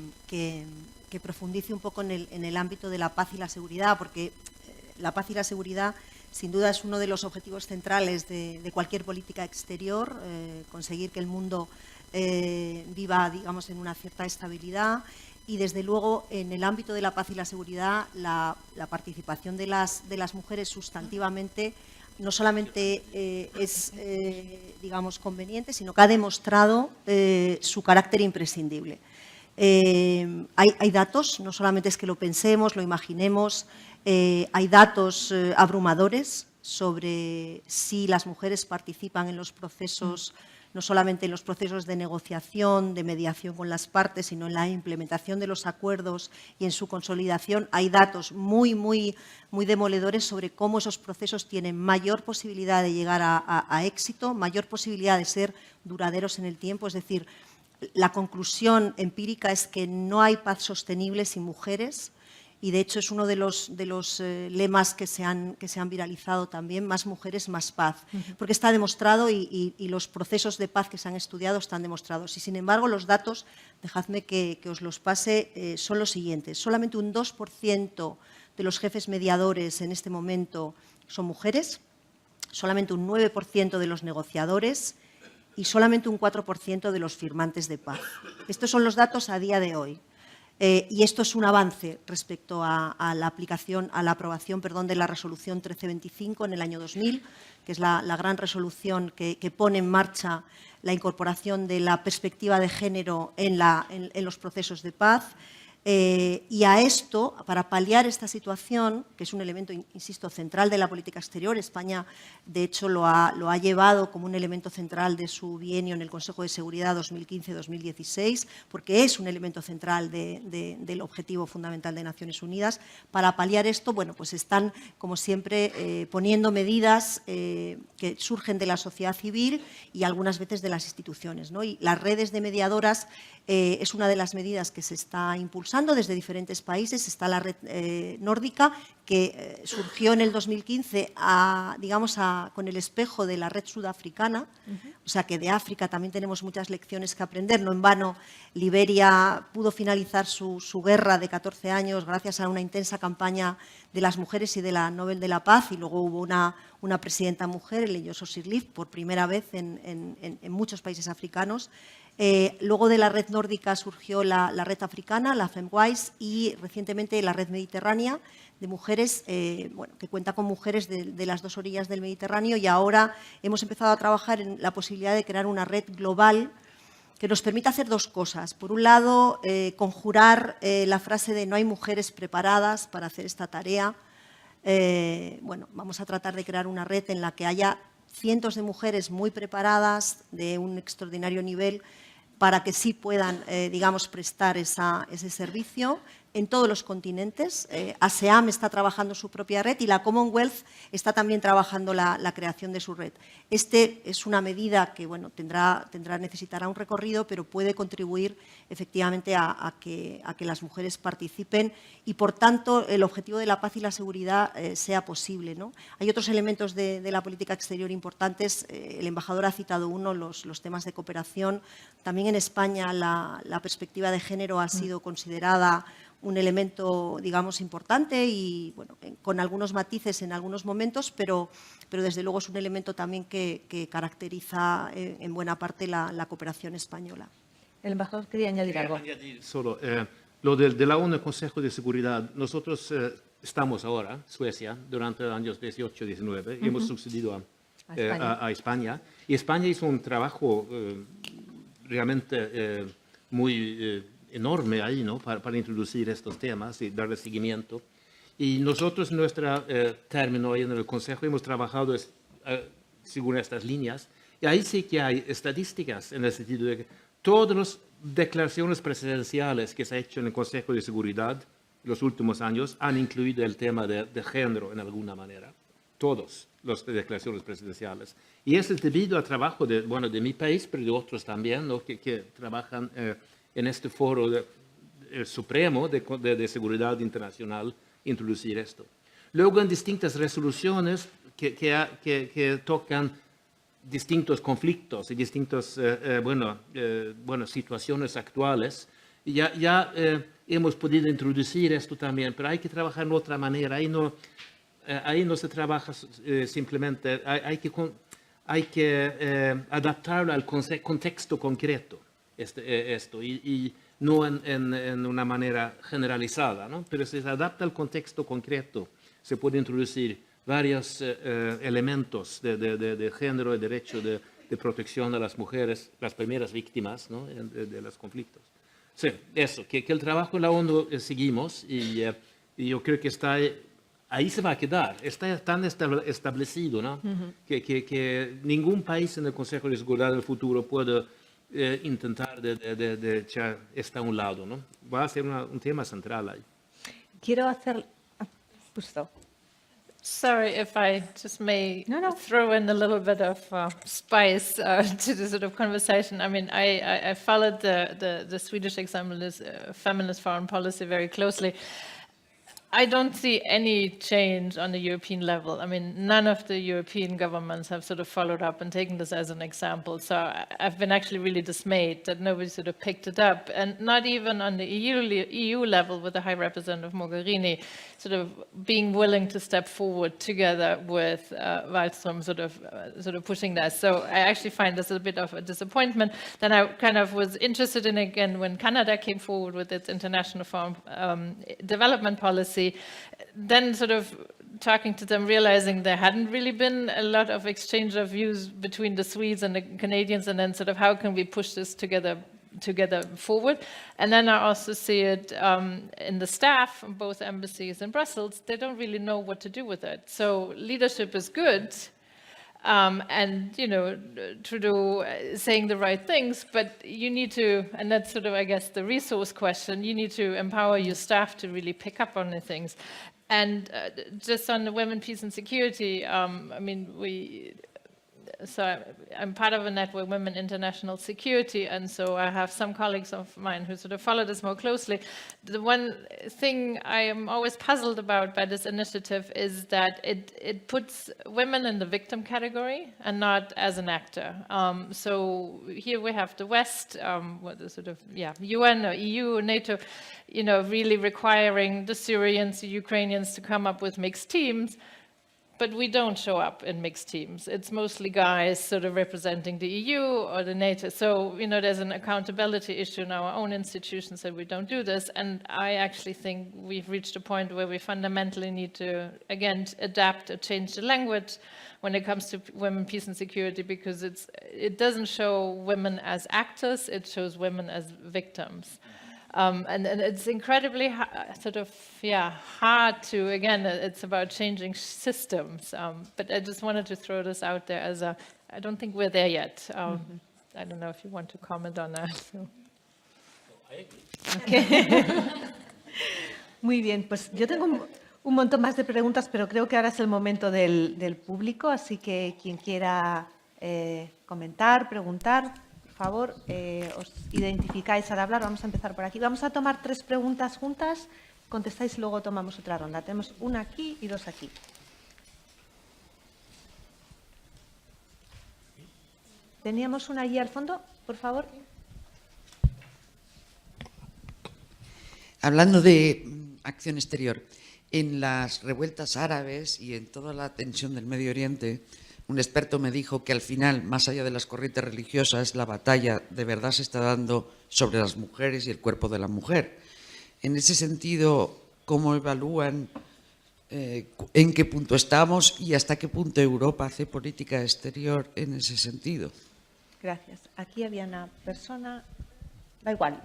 profundice un poco en el ámbito de la paz y la seguridad, porque la paz y la seguridad sin duda es uno de los objetivos centrales de cualquier política exterior, conseguir que el mundo viva, digamos, en una cierta estabilidad. Y desde luego en el ámbito de la paz y la seguridad la participación de las mujeres sustantivamente no solamente es, digamos, conveniente, sino que ha demostrado su carácter imprescindible. Hay datos, no solamente es que lo pensemos, lo imaginemos, hay datos abrumadores sobre si las mujeres participan en los procesos, no solamente en los procesos de negociación, de mediación con las partes, sino en la implementación de los acuerdos y en su consolidación. Hay datos muy demoledores sobre cómo esos procesos tienen mayor posibilidad de llegar a éxito, mayor posibilidad de ser duraderos en el tiempo. Es decir, la conclusión empírica es que no hay paz sostenible sin mujeres. Y, de hecho, es uno de los lemas que se han viralizado también, más mujeres, más paz, porque está demostrado y los procesos de paz que se han estudiado están demostrados. Y, sin embargo, los datos, dejadme que os los pase, son los siguientes. Solamente un 2% de los jefes mediadores en este momento son mujeres, solamente un 9% de los negociadores y solamente un 4% de los firmantes de paz. Estos son los datos a día de hoy. Y esto es un avance respecto a la aprobación de la resolución 1325 en el año 2000, que es la gran resolución que pone en marcha la incorporación de la perspectiva de género en los procesos de paz. Y a esto, para paliar esta situación, que es un elemento, insisto, central de la política exterior, España, de hecho, lo ha llevado como un elemento central de su bienio en el Consejo de Seguridad 2015-2016, porque es un elemento central del objetivo fundamental de Naciones Unidas. Para paliar esto, bueno, pues están, como siempre, poniendo medidas que surgen de la sociedad civil y algunas veces de las instituciones, ¿no? Y las redes de mediadoras es una de las medidas que se está impulsando desde diferentes países. Está la red nórdica, que surgió en el 2015 con el espejo de la red sudafricana, o sea que de África también tenemos muchas lecciones que aprender. No en vano, Liberia pudo finalizar su guerra de 14 años gracias a una intensa campaña de las mujeres y de la Nobel de la Paz, y luego hubo una presidenta mujer, Eleyoso Sirleaf, por primera vez en muchos países africanos. Luego de la red nórdica surgió la red africana, la FemWise, y recientemente la red mediterránea de mujeres, que cuenta con mujeres de las dos orillas del Mediterráneo, y ahora hemos empezado a trabajar en la posibilidad de crear una red global que nos permita hacer dos cosas. Por un lado, conjurar la frase de no hay mujeres preparadas para hacer esta tarea. Vamos a tratar de crear una red en la que haya cientos de mujeres muy preparadas, de un extraordinario nivel, para que sí puedan, prestar ese servicio en todos los continentes. ASEAN está trabajando su propia red y la Commonwealth está también trabajando la creación de su red. Es una medida que necesitará un recorrido, pero puede contribuir efectivamente a que las mujeres participen y, por tanto, el objetivo de la paz y la seguridad sea posible, ¿no? Hay otros elementos de la política exterior importantes. El embajador ha citado uno, los temas de cooperación. También en España la perspectiva de género ha sido considerada un elemento, importante y, con algunos matices en algunos momentos, pero desde luego es un elemento también que caracteriza en buena parte la cooperación española. El embajador quería añadir algo. Solo lo de la ONU, Consejo de Seguridad. Nosotros estamos ahora, Suecia, durante los años 18-19, y hemos sucedido a España. Y España hizo un trabajo realmente muy enorme ahí, ¿no? Para introducir estos temas y darle seguimiento. Y nosotros, en nuestro término ahí en el Consejo, hemos trabajado según estas líneas. Y ahí sí que hay estadísticas en el sentido de que todas las declaraciones presidenciales que se han hecho en el Consejo de Seguridad en los últimos años han incluido el tema de género en alguna manera. todas las declaraciones presidenciales. Y eso es debido al trabajo de mi país, pero de otros también, ¿no? que trabajan en este foro supremo de seguridad internacional, introducir esto. Luego, en distintas resoluciones que tocan distintos conflictos y distintas situaciones actuales, ya hemos podido introducir esto también, pero hay que trabajar de otra manera. Ahí no se trabaja simplemente, hay que adaptarlo al contexto concreto, esto, y no en una manera generalizada, ¿no? Pero si se adapta al contexto concreto, se puede introducir varios elementos de género y derecho de protección de las mujeres, las primeras víctimas, ¿no? de los conflictos. Sí, eso, que el trabajo en la ONU seguimos y yo creo que ahí se va a quedar, está tan establecido, ¿no? que ningún país en el Consejo de Seguridad del futuro puede intentar de echar esto a un lado, ¿no? Va a ser un tema central ahí. Quiero hacer... Justo. Sorry if I just may throw in a little bit of spice to the sort of conversation. I mean, I followed the Swedish example as feminist foreign policy very closely. I don't see any change on the European level. I mean, none of the European governments have sort of followed up and taken this as an example. So I've been actually really dismayed that nobody sort of picked it up. And not even on the EU level with the High Representative Mogherini sort of being willing to step forward together with Wallström sort of pushing that. So I actually find this a bit of a disappointment. Then I kind of was interested in, again, when Canada came forward with its international foreign development policy, then sort of talking to them, realizing there hadn't really been a lot of exchange of views between the Swedes and the Canadians, and then sort of how can we push this together forward. And then I also see it in the staff from both embassies in Brussels. They don't really know what to do with it. So leadership is good, and, you know, Trudeau saying the right things, but you need to, and that's sort of, I guess, the resource question, you need to empower your staff to really pick up on the things. And just on the women, peace and security, I mean, so I'm part of a network, Women International Security, and so I have some colleagues of mine who sort of follow this more closely. The one thing I am always puzzled about by this initiative is that it puts women in the victim category and not as an actor. So here we have the West, UN or EU or NATO, you know, really requiring the Syrians, the Ukrainians to come up with mixed teams. But we don't show up in mixed teams. It's mostly guys sort of representing the EU or the NATO. So, you know, there's an accountability issue in our own institutions that we don't do this. And I actually think we've reached a point where we fundamentally need to, again, adapt or change the language when it comes to women, peace and security, because it doesn't show women as actors, it shows women as victims. And it's incredibly hard to, again, it's about changing systems. But I just wanted to throw this out there as I don't think we're there yet. I don't know if you want to comment on that. So. Okay. Muy bien, pues yo tengo un montón más de preguntas, pero creo que ahora es el momento del público, así que quien quiera comentar, preguntar, por favor, os identificáis al hablar. Vamos a empezar por aquí. Vamos a tomar 3 preguntas juntas, contestáis y luego tomamos otra ronda. Tenemos una aquí y 2 aquí. Teníamos una allí al fondo, por favor. Hablando de acción exterior, en las revueltas árabes y en toda la tensión del Medio Oriente, un experto me dijo que al final, más allá de las corrientes religiosas, la batalla de verdad se está dando sobre las mujeres y el cuerpo de la mujer. En ese sentido, ¿cómo evalúan en qué punto estamos y hasta qué punto Europa hace política exterior en ese sentido? Gracias. Aquí había una persona. Da igual,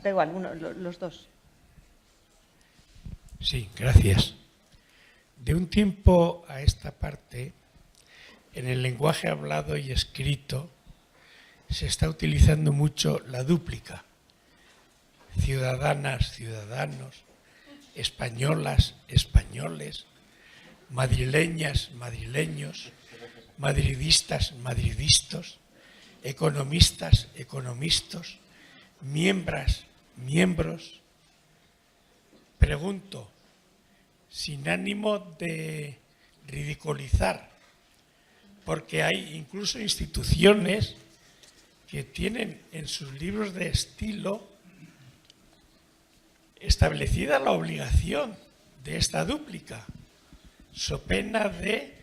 los dos. Sí, gracias. De un tiempo a esta parte, en el lenguaje hablado y escrito se está utilizando mucho la dúplica. Ciudadanas, ciudadanos, españolas, españoles. madrileñas, madrileños, madridistas, madridistas, economistas, economistas, miembros. Pregunto, sin ánimo de ridiculizar, porque hay incluso instituciones que tienen en sus libros de estilo establecida la obligación de esta dúplica, so pena de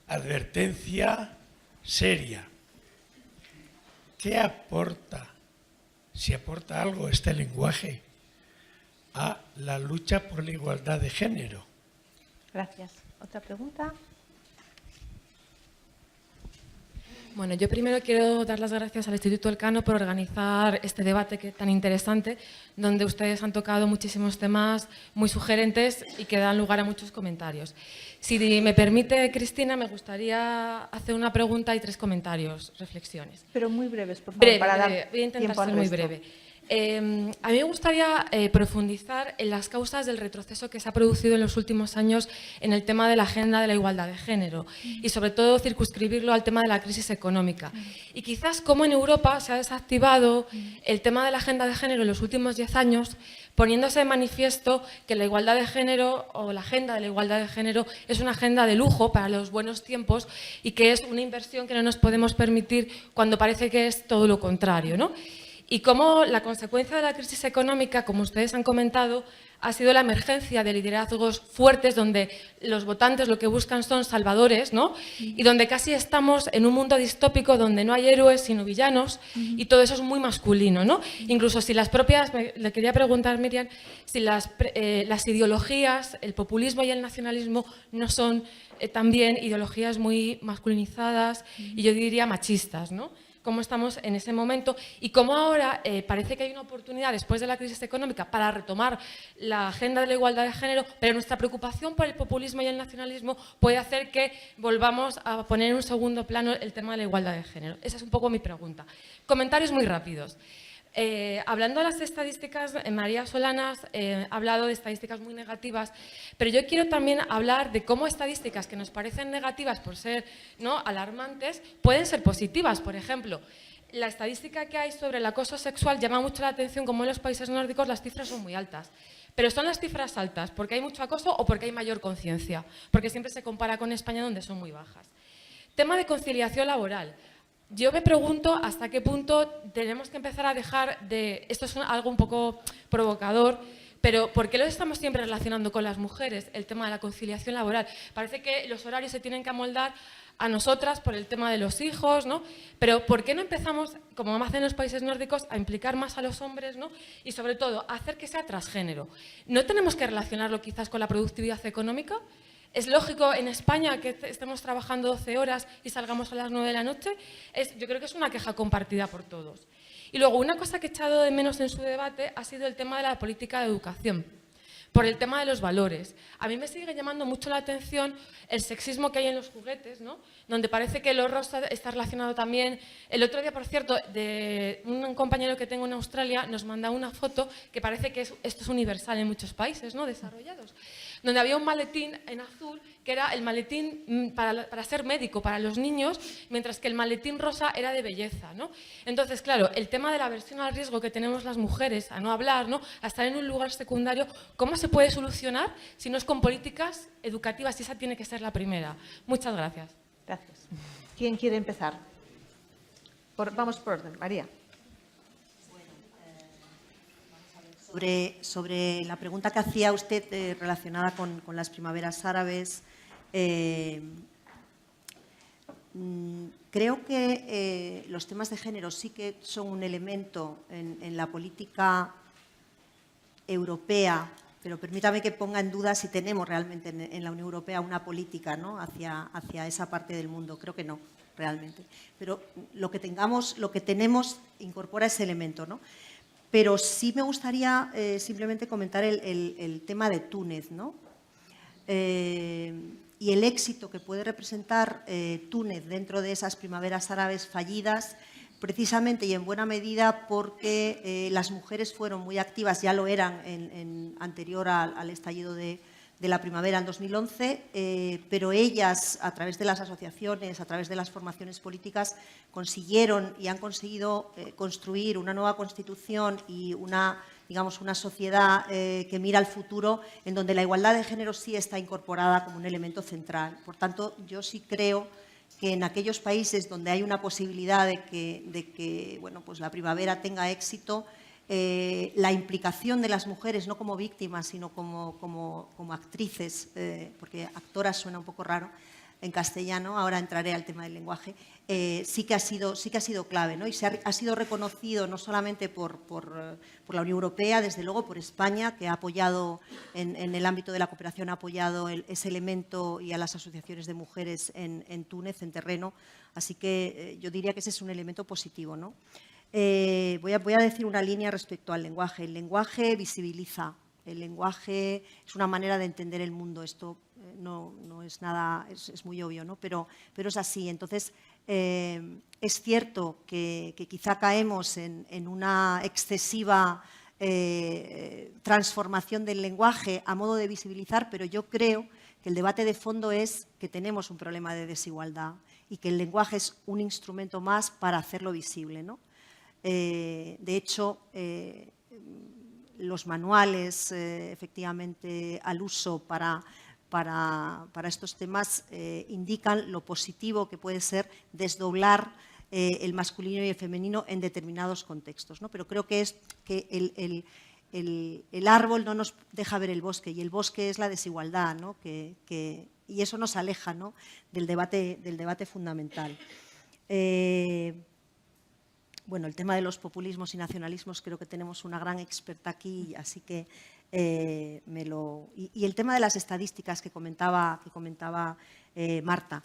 advertencia seria. ¿Qué aporta, si aporta algo este lenguaje, a la lucha por la igualdad de género? Gracias. ¿Otra pregunta? Bueno, yo primero quiero dar las gracias al Instituto Elcano por organizar este debate tan interesante, donde ustedes han tocado muchísimos temas muy sugerentes y que dan lugar a muchos comentarios. Si me permite, Cristina, me gustaría hacer una pregunta y 3 comentarios, reflexiones. Pero muy breves, por favor, para dar Voy a intentar tiempo al ser muy resto. breve. A mí me gustaría profundizar en las causas del retroceso que se ha producido en los últimos años en el tema de la agenda de la igualdad de género y sobre todo circunscribirlo al tema de la crisis económica. Y quizás cómo en Europa se ha desactivado el tema de la agenda de género en los últimos 10 años, poniéndose de manifiesto que la igualdad de género o la agenda de la igualdad de género es una agenda de lujo para los buenos tiempos y que es una inversión que no nos podemos permitir cuando parece que es todo lo contrario, ¿no? Y cómo la consecuencia de la crisis económica, como ustedes han comentado, ha sido la emergencia de liderazgos fuertes donde los votantes lo que buscan son salvadores, ¿no? Y donde casi estamos en un mundo distópico donde no hay héroes sino villanos y todo eso es muy masculino, ¿no? Incluso si las propias, le quería preguntar, Miriam, si las ideologías, el populismo y el nacionalismo no son también ideologías muy masculinizadas y yo diría machistas, ¿no? Cómo estamos en ese momento y cómo ahora parece que hay una oportunidad después de la crisis económica para retomar la agenda de la igualdad de género, pero nuestra preocupación por el populismo y el nacionalismo puede hacer que volvamos a poner en un segundo plano el tema de la igualdad de género. Esa es un poco mi pregunta. Comentarios muy rápidos. Hablando de las estadísticas, María Solanas ha hablado de estadísticas muy negativas, pero yo quiero también hablar de cómo estadísticas que nos parecen negativas por ser, ¿no?, alarmantes, pueden ser positivas. Por ejemplo, la estadística que hay sobre el acoso sexual llama mucho la atención, como en los países nórdicos las cifras son muy altas. Pero son las cifras altas porque hay mucho acoso o porque hay mayor conciencia, porque siempre se compara con España donde son muy bajas. Tema de conciliación laboral. Yo me pregunto hasta qué punto tenemos que empezar a dejar de... Esto es algo un poco provocador, pero ¿por qué lo estamos siempre relacionando con las mujeres, el tema de la conciliación laboral? Parece que los horarios se tienen que amoldar a nosotras por el tema de los hijos, ¿no? Pero ¿por qué no empezamos, como hacen los países nórdicos, a implicar más a los hombres, ¿no? Y sobre todo, a hacer que sea transgénero? ¿No tenemos que relacionarlo quizás con la productividad económica? ¿Es lógico en España que estemos trabajando 12 horas y salgamos a las 9 de la noche? Yo creo que es una queja compartida por todos. Y luego, una cosa que he echado de menos en su debate ha sido el tema de la política de educación, por el tema de los valores. A mí me sigue llamando mucho la atención el sexismo que hay en los juguetes, ¿no? Donde parece que lo rosa está relacionado también. El otro día, por cierto, de un compañero que tengo en Australia nos manda una foto que parece que esto es universal en muchos países, ¿no?, desarrollados, donde había un maletín en azul que era el maletín para ser médico para los niños, mientras que el maletín rosa era de belleza, ¿no? Entonces, claro, el tema de la aversión al riesgo que tenemos las mujeres a no hablar, ¿no?, a estar en un lugar secundario, ¿cómo se puede solucionar si no es con políticas educativas? Y esa tiene que ser la primera. Muchas gracias. Gracias. ¿Quién quiere empezar? Vamos por orden. María. Sobre la pregunta que hacía usted relacionada con las primaveras árabes, creo que los temas de género sí que son un elemento en la política europea, pero permítame que ponga en duda si tenemos realmente en la Unión Europea una política, ¿no?, hacia esa parte del mundo. Creo que no, realmente. Pero lo que tenemos incorpora ese elemento, ¿no? Pero sí me gustaría simplemente comentar el tema de Túnez, ¿no? Y el éxito que puede representar Túnez dentro de esas primaveras árabes fallidas, precisamente y en buena medida porque las mujeres fueron muy activas, ya lo eran anterior al estallido de de la primavera en 2011, pero ellas, a través de las asociaciones, a través de las formaciones políticas, consiguieron y han conseguido construir una nueva Constitución y una sociedad que mira al futuro, en donde la igualdad de género sí está incorporada como un elemento central. Por tanto, yo sí creo que en aquellos países donde hay una posibilidad de que pues la primavera tenga éxito, la implicación de las mujeres, no como víctimas, sino como actrices, porque actoras suena un poco raro en castellano, ahora entraré al tema del lenguaje, sí que ha sido clave, ¿no? Y ha sido reconocido no solamente por la Unión Europea, desde luego por España, que ha apoyado en el ámbito de la cooperación, ha apoyado ese elemento, y a las asociaciones de mujeres en Túnez, en terreno. Así que yo diría que ese es un elemento positivo, ¿no? Voy a decir una línea respecto al lenguaje. El lenguaje visibiliza, el lenguaje es una manera de entender el mundo. Esto no es nada, es muy obvio, ¿no? Pero es así. Entonces, es cierto que quizá caemos en una excesiva transformación del lenguaje a modo de visibilizar, pero yo creo que el debate de fondo es que tenemos un problema de desigualdad y que el lenguaje es un instrumento más para hacerlo visible, ¿no? De hecho, los manuales, efectivamente, al uso para estos temas indican lo positivo que puede ser desdoblar el masculino y el femenino en determinados contextos, ¿no? Pero creo que el árbol no nos deja ver el bosque, y el bosque es la desigualdad, ¿no? Y eso nos aleja, ¿no?, del debate fundamental. Bueno, el tema de los populismos y nacionalismos, creo que tenemos una gran experta aquí, así que y el tema de las estadísticas que comentaba Marta.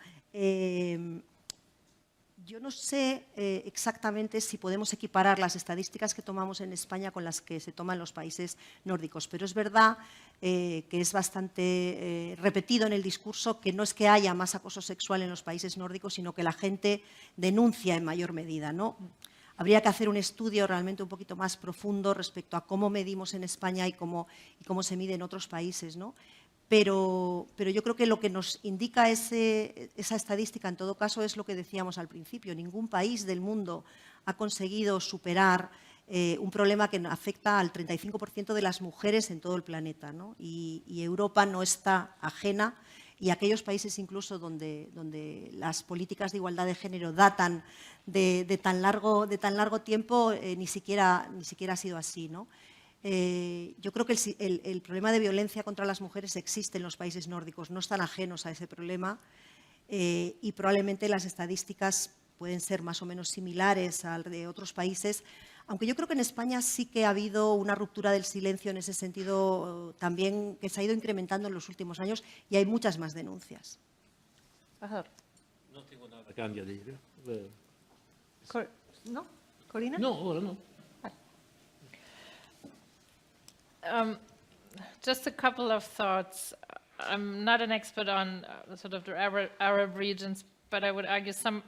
Yo no sé exactamente si podemos equiparar las estadísticas que tomamos en España con las que se toman en los países nórdicos, pero es verdad que es bastante repetido en el discurso que no es que haya más acoso sexual en los países nórdicos, sino que la gente denuncia en mayor medida, ¿no? Habría que hacer un estudio realmente un poquito más profundo respecto a cómo medimos en España y cómo se mide en otros países, ¿no? Pero yo creo que lo que nos indica esa estadística, en todo caso, es lo que decíamos al principio. Ningún país del mundo ha conseguido superar un problema que afecta al 35% de las mujeres en todo el planeta, ¿no? Y Europa no está ajena, y aquellos países incluso donde las políticas de igualdad de género datan de tan largo tiempo, ni siquiera ha sido así, ¿no? Yo creo que el problema de violencia contra las mujeres existe en los países nórdicos, no están ajenos a ese problema, y probablemente las estadísticas pueden ser más o menos similares al de otros países, aunque yo creo que en España sí que ha habido una ruptura del silencio en ese sentido también, que se ha ido incrementando en los últimos años, y hay muchas más denuncias. No tengo nada que añadir. ¿No? ¿Corina? No, ahora no. Just a couple of thoughts. I'm not an expert on sort of the Arab regions, but I would argue some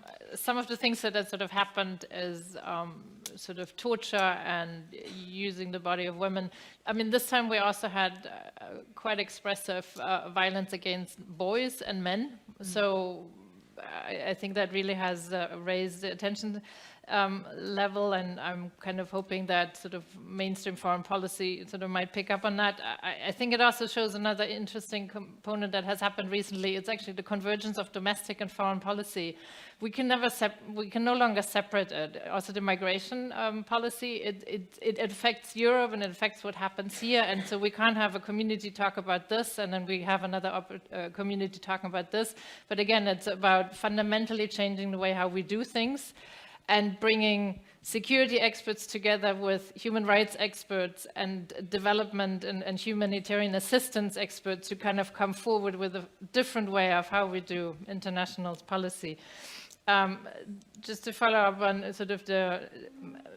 of the things that sort of happened is sort of torture and using the body of women. I mean, this time we also had quite expressive violence against boys and men. So I think that really has raised the attention level, and I'm kind of hoping that sort of mainstream foreign policy sort of might pick up on that. I think it also shows another interesting component that has happened recently. It's actually the convergence of domestic and foreign policy. We can no longer separate it. Also, the migration policy, it affects Europe and it affects what happens here, and so we can't have a community talk about this and then we have another community talking about this. But again, it's about fundamentally changing the way how we do things, and bringing security experts together with human rights experts and development and humanitarian assistance experts to kind of come forward with a different way of how we do international policy. Just to follow up on sort of the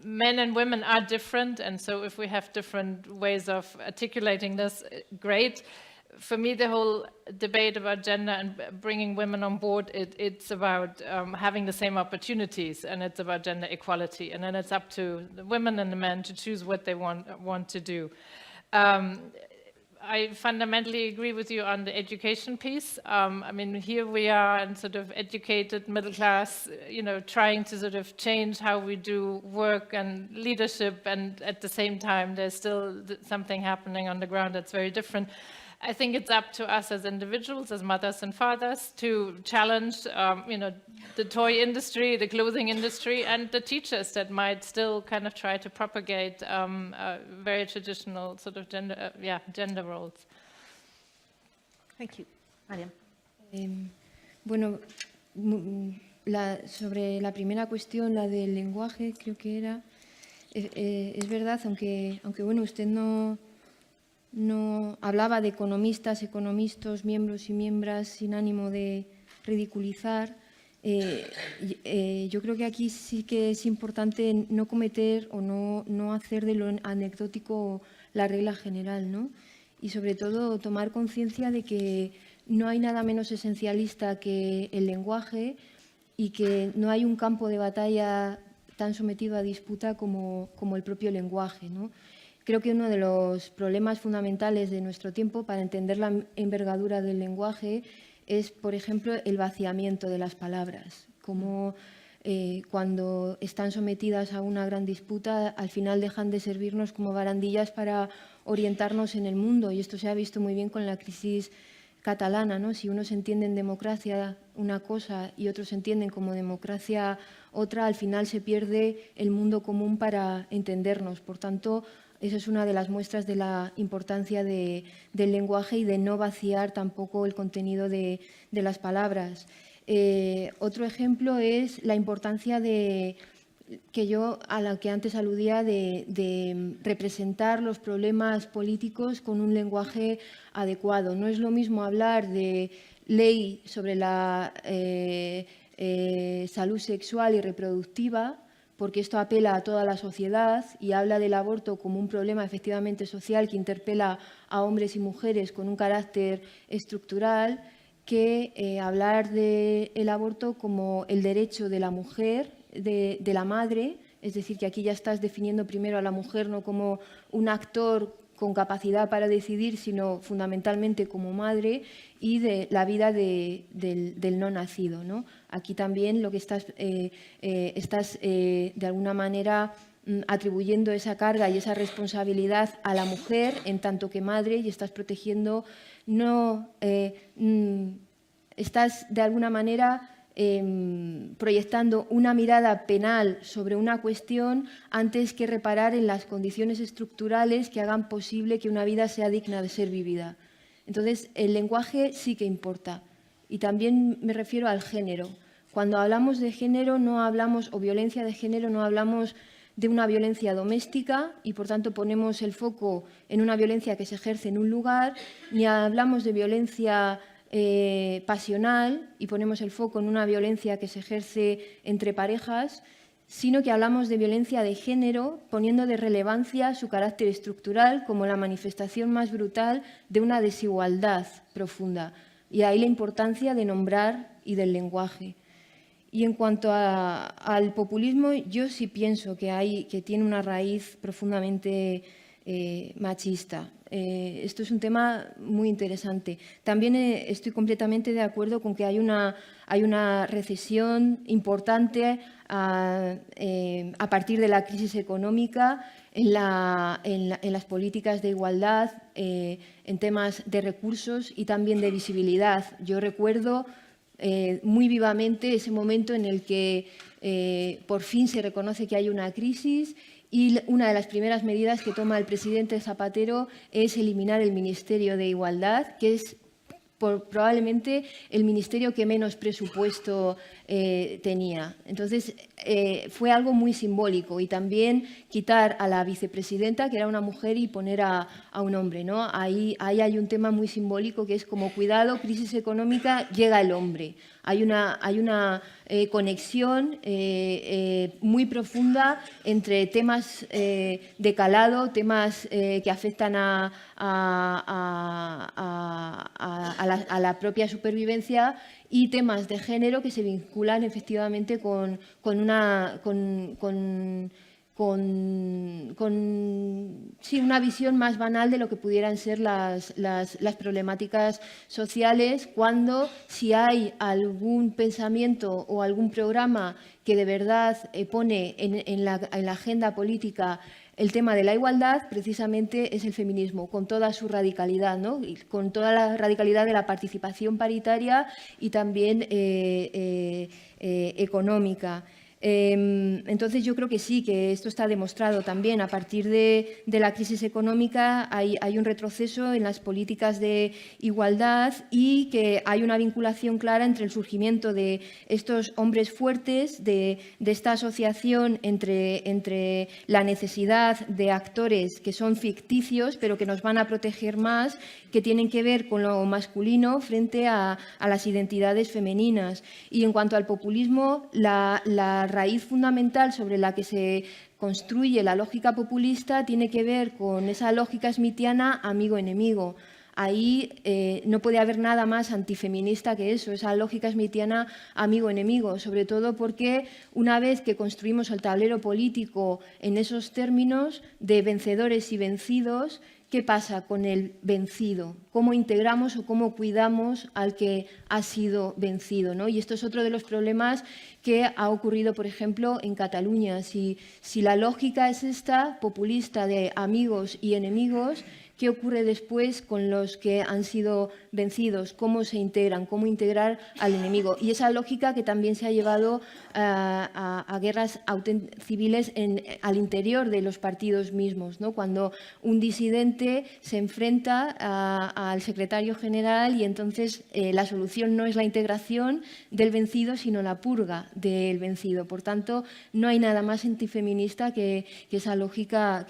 men and women are different, and so if we have different ways of articulating this, great. For me, the whole debate about gender and bringing women on board, it's about having the same opportunities, and it's about gender equality. And then it's up to the women and the men to choose what they want to do. I fundamentally agree with you on the education piece. I mean, here we are in sort of educated middle class, you know, trying to sort of change how we do work and leadership, and at the same time, there's still something happening on the ground that's very different. I think it's up to us as individuals, as mothers and fathers, to challenge, you know, the toy industry, the clothing industry, and the teachers that might still kind of try to propagate very traditional sort of gender roles. Thank you. Mariam. Bueno, sobre la primera cuestión, la del lenguaje, creo que era, es verdad, aunque bueno, usted no hablaba de economistas, miembros y miembros sin ánimo de ridiculizar. Yo creo que aquí sí que es importante no cometer o no hacer de lo anecdótico la regla general, ¿no? Y sobre todo tomar conciencia de que no hay nada menos esencialista que el lenguaje y que no hay un campo de batalla tan sometido a disputa como el propio lenguaje, ¿no? Creo que uno de los problemas fundamentales de nuestro tiempo para entender la envergadura del lenguaje es, por ejemplo, el vaciamiento de las palabras, como cuando están sometidas a una gran disputa, al final dejan de servirnos como barandillas para orientarnos en el mundo. Y esto se ha visto muy bien con la crisis catalana, ¿no? Si unos entienden democracia una cosa y otros entienden como democracia otra, al final se pierde el mundo común para entendernos. Por tanto, esa es una de las muestras de la importancia del lenguaje y de no vaciar tampoco el contenido de las palabras. Otro ejemplo es la importancia a la que antes aludía de representar los problemas políticos con un lenguaje adecuado. No es lo mismo hablar de ley sobre la salud sexual y reproductiva, porque esto apela a toda la sociedad y habla del aborto como un problema efectivamente social que interpela a hombres y mujeres con un carácter estructural, que hablar del aborto como el derecho de la mujer, de la madre, es decir, que aquí ya estás definiendo primero a la mujer no como un actor con capacidad para decidir, sino fundamentalmente como madre, y de la vida del no nacido, ¿no? Aquí también lo que estás de alguna manera atribuyendo esa carga y esa responsabilidad a la mujer en tanto que madre, y estás protegiendo, estás de alguna manera proyectando una mirada penal sobre una cuestión antes que reparar en las condiciones estructurales que hagan posible que una vida sea digna de ser vivida. Entonces, el lenguaje sí que importa. Y también me refiero al género. Cuando hablamos de género no hablamos, o violencia de género, no hablamos de una violencia doméstica y, por tanto, ponemos el foco en una violencia que se ejerce en un lugar, ni hablamos de violencia pasional y ponemos el foco en una violencia que se ejerce entre parejas, sino que hablamos de violencia de género, poniendo de relevancia su carácter estructural como la manifestación más brutal de una desigualdad profunda. Y ahí la importancia de nombrar y del lenguaje. Y en cuanto al populismo, yo sí pienso que tiene una raíz profundamente machista. Esto es un tema muy interesante. También estoy completamente de acuerdo con que hay una recesión importante a partir de la crisis económica en las políticas de igualdad, en temas de recursos y también de visibilidad. Yo recuerdo muy vivamente ese momento en el que por fin se reconoce que hay una crisis. Y una de las primeras medidas que toma el presidente Zapatero es eliminar el Ministerio de Igualdad, que es probablemente el ministerio que menos presupuesto tenía. Entonces, fue algo muy simbólico. Y también quitar a la vicepresidenta, que era una mujer, y poner a un hombre, ¿no? Ahí hay un tema muy simbólico que es como, cuidado, crisis económica, llega el hombre. Hay una conexión muy profunda entre temas de calado, temas que afectan a la propia supervivencia, y temas de género que se vinculan efectivamente con sí, una visión más banal de lo que pudieran ser las problemáticas sociales, cuando si hay algún pensamiento o algún programa que de verdad pone en la agenda política el tema de la igualdad, precisamente es el feminismo, con toda su radicalidad, ¿no? Y con toda la radicalidad de la participación paritaria y también económica. Entonces yo creo que sí, que esto está demostrado también. A partir de la crisis económica hay un retroceso en las políticas de igualdad y que hay una vinculación clara entre el surgimiento de estos hombres fuertes, de esta asociación entre la necesidad de actores que son ficticios pero que nos van a proteger más, que tienen que ver con lo masculino frente a las identidades femeninas. Y en cuanto al populismo, la raíz fundamental sobre la que se construye la lógica populista tiene que ver con esa lógica smithiana amigo-enemigo. Ahí no puede haber nada más antifeminista que eso, esa lógica smithiana amigo-enemigo, sobre todo porque una vez que construimos el tablero político en esos términos de vencedores y vencidos, ¿qué pasa con el vencido? ¿Cómo integramos o cómo cuidamos al que ha sido vencido, ¿no? Y esto es otro de los problemas que ha ocurrido, por ejemplo, en Cataluña. Si la lógica es esta, populista, de amigos y enemigos, ¿qué ocurre después con los que han sido vencidos? ¿Cómo se integran? ¿Cómo integrar al enemigo? Y esa lógica que también se ha llevado a guerras civiles al interior de los partidos mismos, ¿no? Cuando un disidente se enfrenta al secretario general y entonces la solución no es la integración del vencido, sino la purga del vencido. Por tanto, no hay nada más antifeminista que esa lógica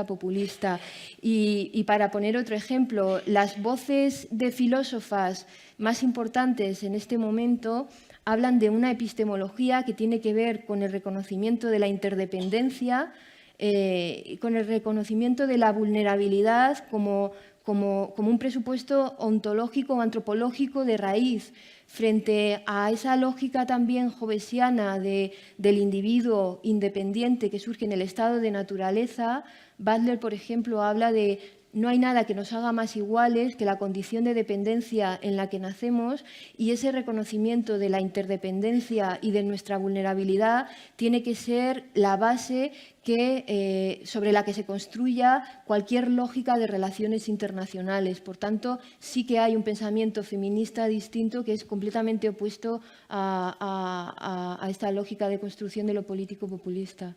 populista. Y para poner otro ejemplo, las voces de filósofas más importantes en este momento hablan de una epistemología que tiene que ver con el reconocimiento de la interdependencia, con el reconocimiento de la vulnerabilidad como un presupuesto ontológico o antropológico de raíz, frente a esa lógica también hobbesiana del individuo independiente que surge en el estado de naturaleza. Butler, por ejemplo, habla de no hay nada que nos haga más iguales que la condición de dependencia en la que nacemos, y ese reconocimiento de la interdependencia y de nuestra vulnerabilidad tiene que ser la base sobre la que se construya cualquier lógica de relaciones internacionales. Por tanto, sí que hay un pensamiento feminista distinto que es completamente opuesto a esta lógica de construcción de lo político populista.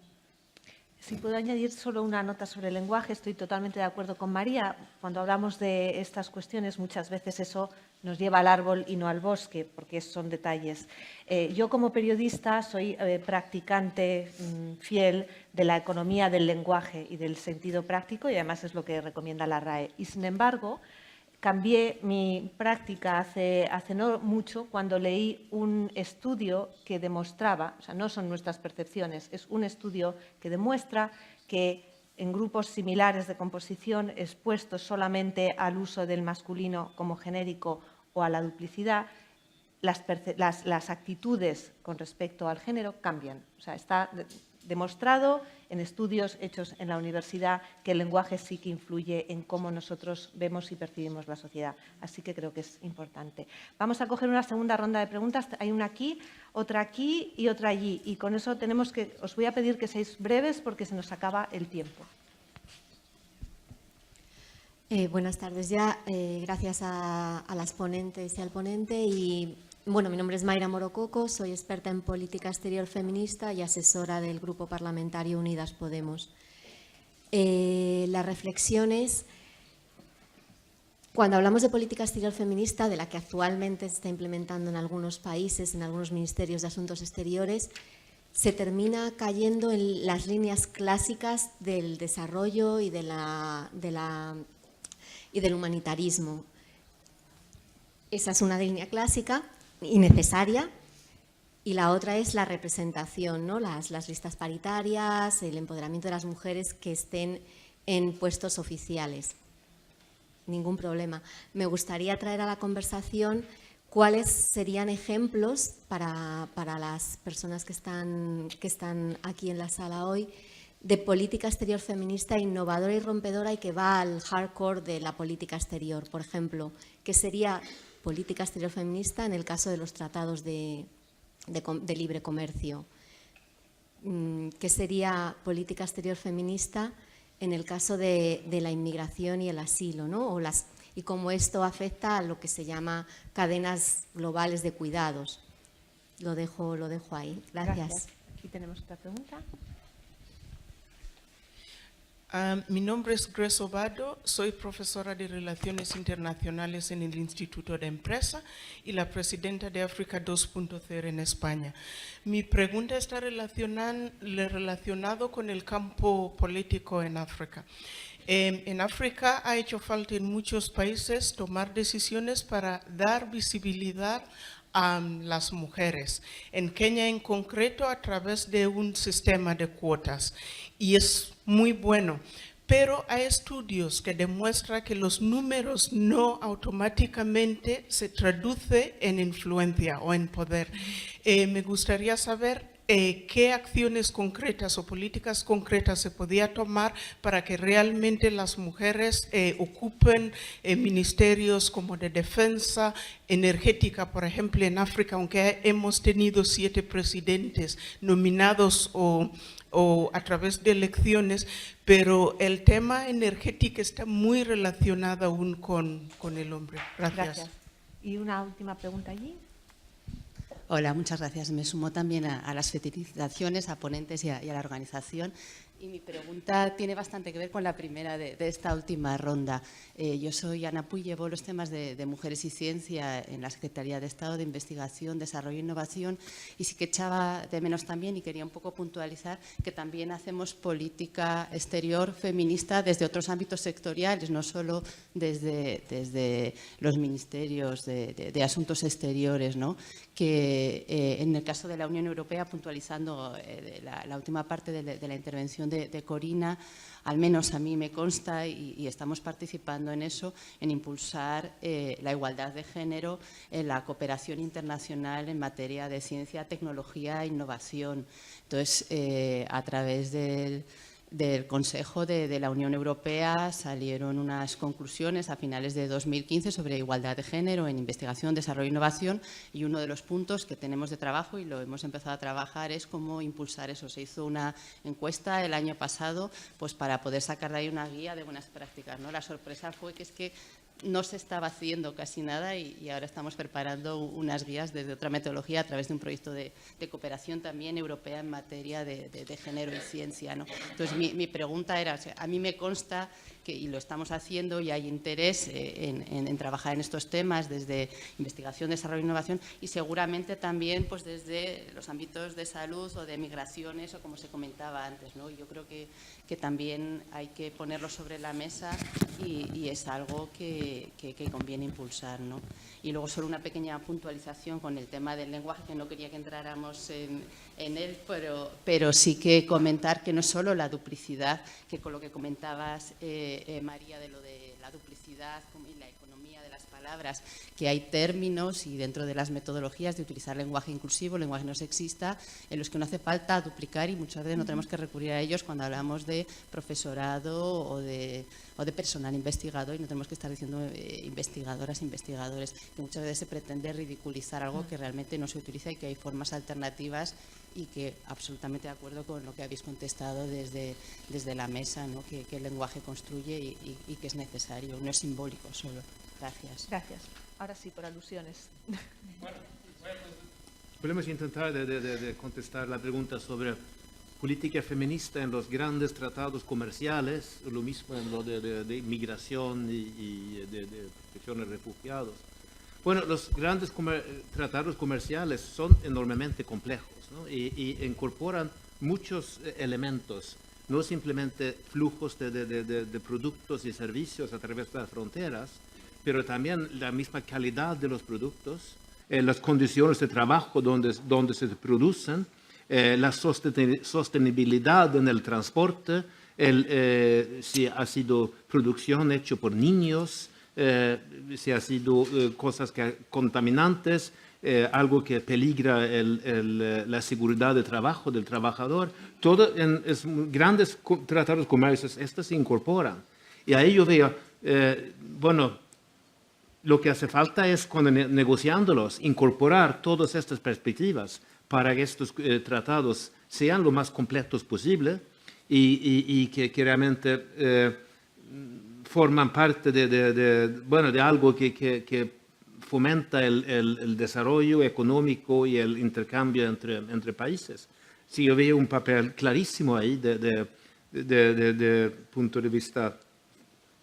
Si puedo añadir solo una nota sobre el lenguaje, estoy totalmente de acuerdo con María. Cuando hablamos de estas cuestiones, muchas veces eso nos lleva al árbol y no al bosque, porque son detalles. Yo, como periodista, soy practicante fiel de la economía del lenguaje y del sentido práctico, y además es lo que recomienda la RAE. Y, sin embargo, cambié mi práctica hace no mucho cuando leí un estudio que demostraba, o sea, no son nuestras percepciones, es un estudio que demuestra que en grupos similares de composición expuestos solamente al uso del masculino como genérico o a la duplicidad, las actitudes con respecto al género cambian. O sea, está demostrado en estudios hechos en la universidad que el lenguaje sí que influye en cómo nosotros vemos y percibimos la sociedad. Así que creo que es importante. Vamos a coger una segunda ronda de preguntas. Hay una aquí y otra allí. Y con eso os voy a pedir que seáis breves porque se nos acaba el tiempo. Buenas tardes ya. Gracias a las ponentes y al ponente. Y bueno, mi nombre es Mayra Morococo, soy experta en política exterior feminista y asesora del Grupo Parlamentario Unidas Podemos. Las reflexiones, cuando hablamos de política exterior feminista, de la que actualmente se está implementando en algunos países, en algunos ministerios de Asuntos Exteriores, se termina cayendo en las líneas clásicas del desarrollo y del humanitarismo. Esa es una línea clásica y necesaria, y la otra es la representación, ¿no? Las listas paritarias, el empoderamiento de las mujeres que estén en puestos oficiales. Ningún problema. Me gustaría traer a la conversación cuáles serían ejemplos para las personas que están aquí en la sala hoy de política exterior feminista innovadora y rompedora y que va al hardcore de la política exterior. Por ejemplo, ¿qué sería política exterior feminista en el caso de los tratados de libre comercio? ¿Qué sería política exterior feminista en el caso de la inmigración y el asilo, ¿no? Y cómo esto afecta a lo que se llama cadenas globales de cuidados? Lo dejo ahí. Gracias. Aquí tenemos otra pregunta. Mi nombre es Grace Obado, soy profesora de Relaciones Internacionales en el Instituto de Empresa y la presidenta de África 2.0 en España. Mi pregunta está relacionado con el campo político en África. En África ha hecho falta en muchos países tomar decisiones para dar visibilidad a las mujeres. En Kenia en concreto a través de un sistema de cuotas. Y es muy bueno, pero hay estudios que demuestran que los números no automáticamente se traducen en influencia o en poder. Me gustaría saber qué acciones concretas o políticas concretas se podía tomar para que realmente las mujeres ocupen ministerios como de defensa, energética, por ejemplo, en África, aunque hemos tenido 7 presidentes nominados o a través de elecciones, pero el tema energético está muy relacionado aún con el hombre. Gracias. Y una última pregunta allí. Hola, muchas gracias. Me sumo también a las felicitaciones a ponentes y a la organización. Y mi pregunta tiene bastante que ver con la primera de esta última ronda. Yo soy Ana Puy, llevo los temas de mujeres y ciencia en la Secretaría de Estado de Investigación, Desarrollo e Innovación, y sí que echaba de menos también, y quería un poco puntualizar, que también hacemos política exterior feminista desde otros ámbitos sectoriales, no solo desde los ministerios de Asuntos Exteriores, ¿no? Que en el caso de la Unión Europea, puntualizando la última parte de la intervención de Corina, al menos a mí me consta, y estamos participando en eso, en impulsar la igualdad de género en la cooperación internacional en materia de ciencia, tecnología e innovación. Entonces, a través del Consejo de la Unión Europea salieron unas conclusiones a finales de 2015 sobre igualdad de género en investigación, desarrollo e innovación, y uno de los puntos que tenemos de trabajo, y lo hemos empezado a trabajar, es cómo impulsar eso. Se hizo una encuesta el año pasado pues para poder sacar de ahí una guía de buenas prácticas, ¿no? La sorpresa fue que es que no se estaba haciendo casi nada y ahora estamos preparando unas guías desde otra metodología a través de un proyecto de cooperación también europea en materia de género y ciencia, ¿no? Entonces, mi pregunta era, o sea, a mí me consta que, y lo estamos haciendo, y hay interés en trabajar en estos temas desde investigación, desarrollo e innovación, y seguramente también pues desde los ámbitos de salud o de migraciones, o como se comentaba antes, ¿no? Yo creo que también hay que ponerlo sobre la mesa y es algo que conviene impulsar, ¿no? Y luego solo una pequeña puntualización con el tema del lenguaje, que no quería que entráramos en él, pero sí que comentar que no solo la duplicidad, que con lo que comentabas, María, de lo de la duplicidad y la economía de las palabras, que hay términos y dentro de las metodologías de utilizar lenguaje inclusivo, lenguaje no sexista, en los que no hace falta duplicar y muchas veces no tenemos que recurrir a ellos cuando hablamos de profesorado o de personal investigado, y no tenemos que estar diciendo investigadoras, investigadores, que muchas veces se pretende ridiculizar algo que realmente no se utiliza y que hay formas alternativas, y que absolutamente de acuerdo con lo que habéis contestado desde la mesa, ¿no? Que el lenguaje construye y que es necesario, no es simbólico solo. Gracias. Gracias. Ahora sí, por alusiones. Podemos intentar de contestar la pregunta sobre política feminista en los grandes tratados comerciales, lo mismo en lo de inmigración y de protección de refugiados. Bueno, los grandes tratados comerciales son enormemente complejos, ¿no? y incorporan muchos elementos, no simplemente flujos de productos y servicios a través de las fronteras, pero también la misma calidad de los productos, las condiciones de trabajo donde se producen, la sostenibilidad en el transporte, si ha sido producción hecha por niños, si ha sido cosas contaminantes, algo que peligra la seguridad de trabajo del trabajador. Todo en grandes tratados comerciales, estos se incorporan. Y ahí yo veo, bueno, lo que hace falta es, cuando negociándolos, incorporar todas estas perspectivas para que estos tratados sean lo más completos posible y que realmente forman parte de algo que fomenta el desarrollo económico y el intercambio entre países. Sí, yo veo un papel clarísimo ahí de punto de vista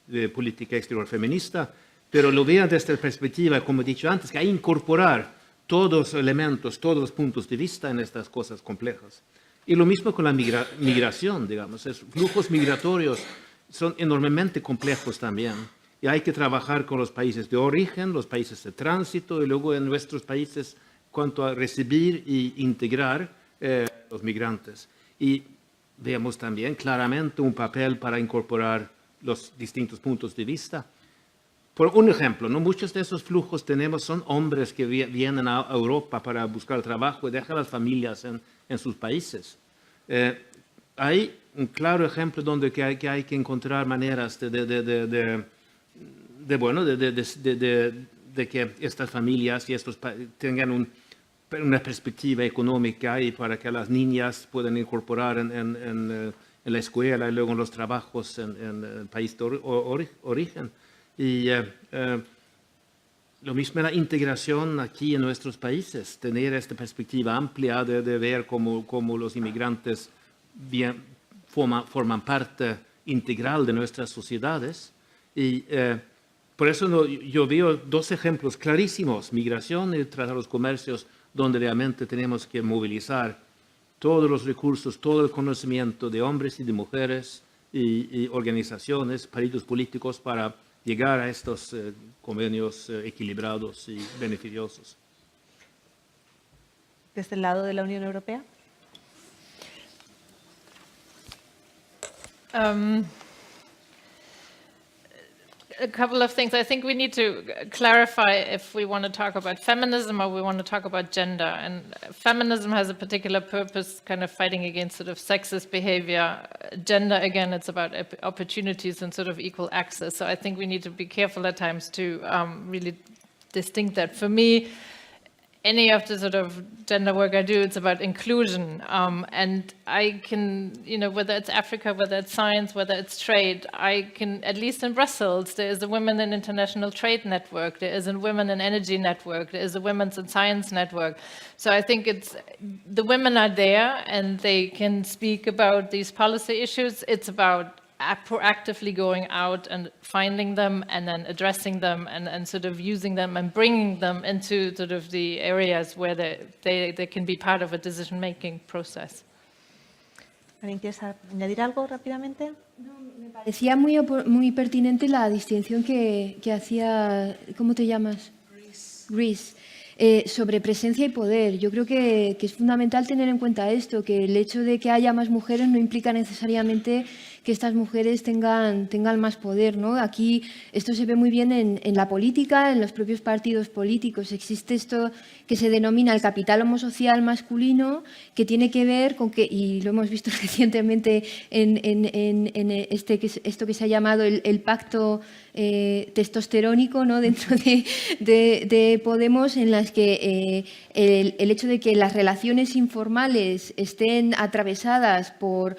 de política exterior feminista, pero lo veo desde la perspectiva, como he dicho antes, que hay que incorporar todos los elementos, todos los puntos de vista en estas cosas complejas. Y lo mismo con la migración, digamos. Flujos migratorios son enormemente complejos también. Y hay que trabajar con los países de origen, los países de tránsito y luego en nuestros países cuanto a recibir e integrar los migrantes. Y vemos también claramente un papel para incorporar los distintos puntos de vista. Por un ejemplo, ¿no? Muchos de esos flujos son hombres que vienen a Europa para buscar trabajo y dejan las familias en sus países. Hay un claro ejemplo donde que hay que encontrar maneras de que estas familias y estos tengan una perspectiva económica y para que las niñas puedan incorporar en la escuela y luego en los trabajos en el país de origen. Y lo mismo en la integración aquí en nuestros países, tener esta perspectiva amplia de ver cómo los inmigrantes forman parte integral de nuestras sociedades. Y por eso yo veo dos ejemplos clarísimos, migración y tratados comercios, donde realmente tenemos que movilizar todos los recursos, todo el conocimiento de hombres y de mujeres y organizaciones, partidos políticos para llegar a estos convenios equilibrados y beneficiosos. Desde el lado de la Unión Europea. A couple of things. I think we need to clarify if we want to talk about feminism or we want to talk about gender. And feminism has a particular purpose, kind of fighting against sort of sexist behavior. Gender, again, it's about opportunities and sort of equal access. So I think we need to be careful at times to really distinct that. For me, any of the sort of gender work I do, it's about inclusion. And I can, whether it's Africa, whether it's science, whether it's trade, I can, at least in Brussels, there is a Women in International Trade Network, there is a Women in Energy Network, there is a Women's in Science Network. So I think the women are there and they can speak about these policy issues. It's about proactively going out and finding them and then addressing them and sort of using them and bringing them into sort of the areas where they can be part of a decision-making process. ¿Alguien quiere añadir algo rápidamente? No, me parecía muy pertinente la distinción que hacía, ¿cómo te llamas? Reese. Sobre presencia y poder. Yo creo que es fundamental tener en cuenta esto, que el hecho de que haya más mujeres no implica necesariamente que estas mujeres tengan más poder, ¿no? Aquí esto se ve muy bien en la política, en los propios partidos políticos. Existe esto que se denomina el capital homosocial masculino, que tiene que ver con que, y lo hemos visto recientemente en esto que se ha llamado el pacto testosterónico, ¿no? Dentro de Podemos, en las que el hecho de que las relaciones informales estén atravesadas por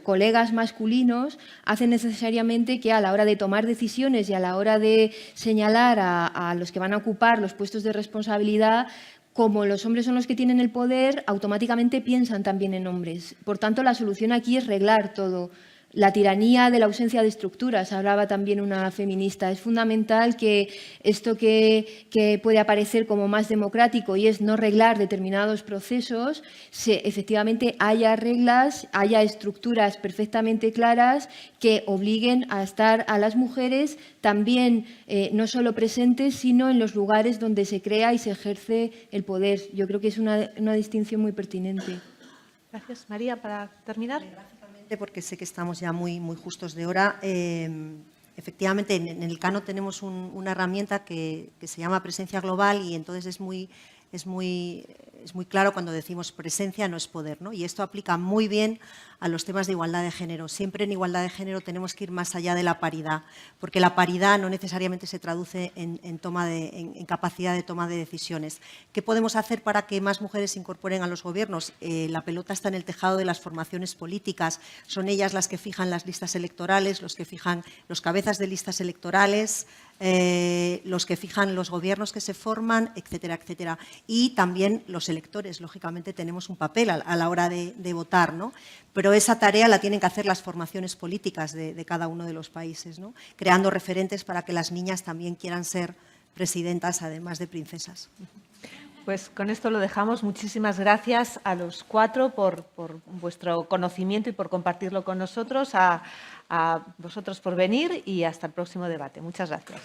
colegas masculinos hace necesariamente que a la hora de tomar decisiones y a la hora de señalar a los que van a ocupar los puestos de responsabilidad, como los hombres son los que tienen el poder, automáticamente piensan también en hombres. Por tanto, la solución aquí es reglar todo. La tiranía de la ausencia de estructuras, hablaba también una feminista. Es fundamental que esto que puede aparecer como más democrático y es no reglar determinados procesos, efectivamente haya reglas, haya estructuras perfectamente claras que obliguen a estar a las mujeres también no solo presentes, sino en los lugares donde se crea y se ejerce el poder. Yo creo que es una distinción muy pertinente. Gracias. María, para terminar. Porque sé que estamos ya muy justos de hora. efectivamente, en el Cano tenemos una herramienta que se llama presencia global y entonces es muy claro cuando decimos presencia no es poder, ¿no? Y esto aplica muy bien a los temas de igualdad de género. Siempre en igualdad de género tenemos que ir más allá de la paridad, porque la paridad no necesariamente se traduce en capacidad de toma de decisiones. ¿Qué podemos hacer para que más mujeres se incorporen a los gobiernos? La pelota está en el tejado de las formaciones políticas. Son ellas las que fijan las listas electorales, los que fijan los cabezas de listas electorales, los que fijan los gobiernos que se forman, etcétera, etcétera. Y también los electores, lógicamente, tenemos un papel a la hora de votar, ¿no? Pero esa tarea la tienen que hacer las formaciones políticas de cada uno de los países, ¿no? Creando referentes para que las niñas también quieran ser presidentas, además de princesas. Pues con esto lo dejamos. Muchísimas gracias a los cuatro por vuestro conocimiento y por compartirlo con nosotros, a vosotros por venir y hasta el próximo debate. Muchas gracias.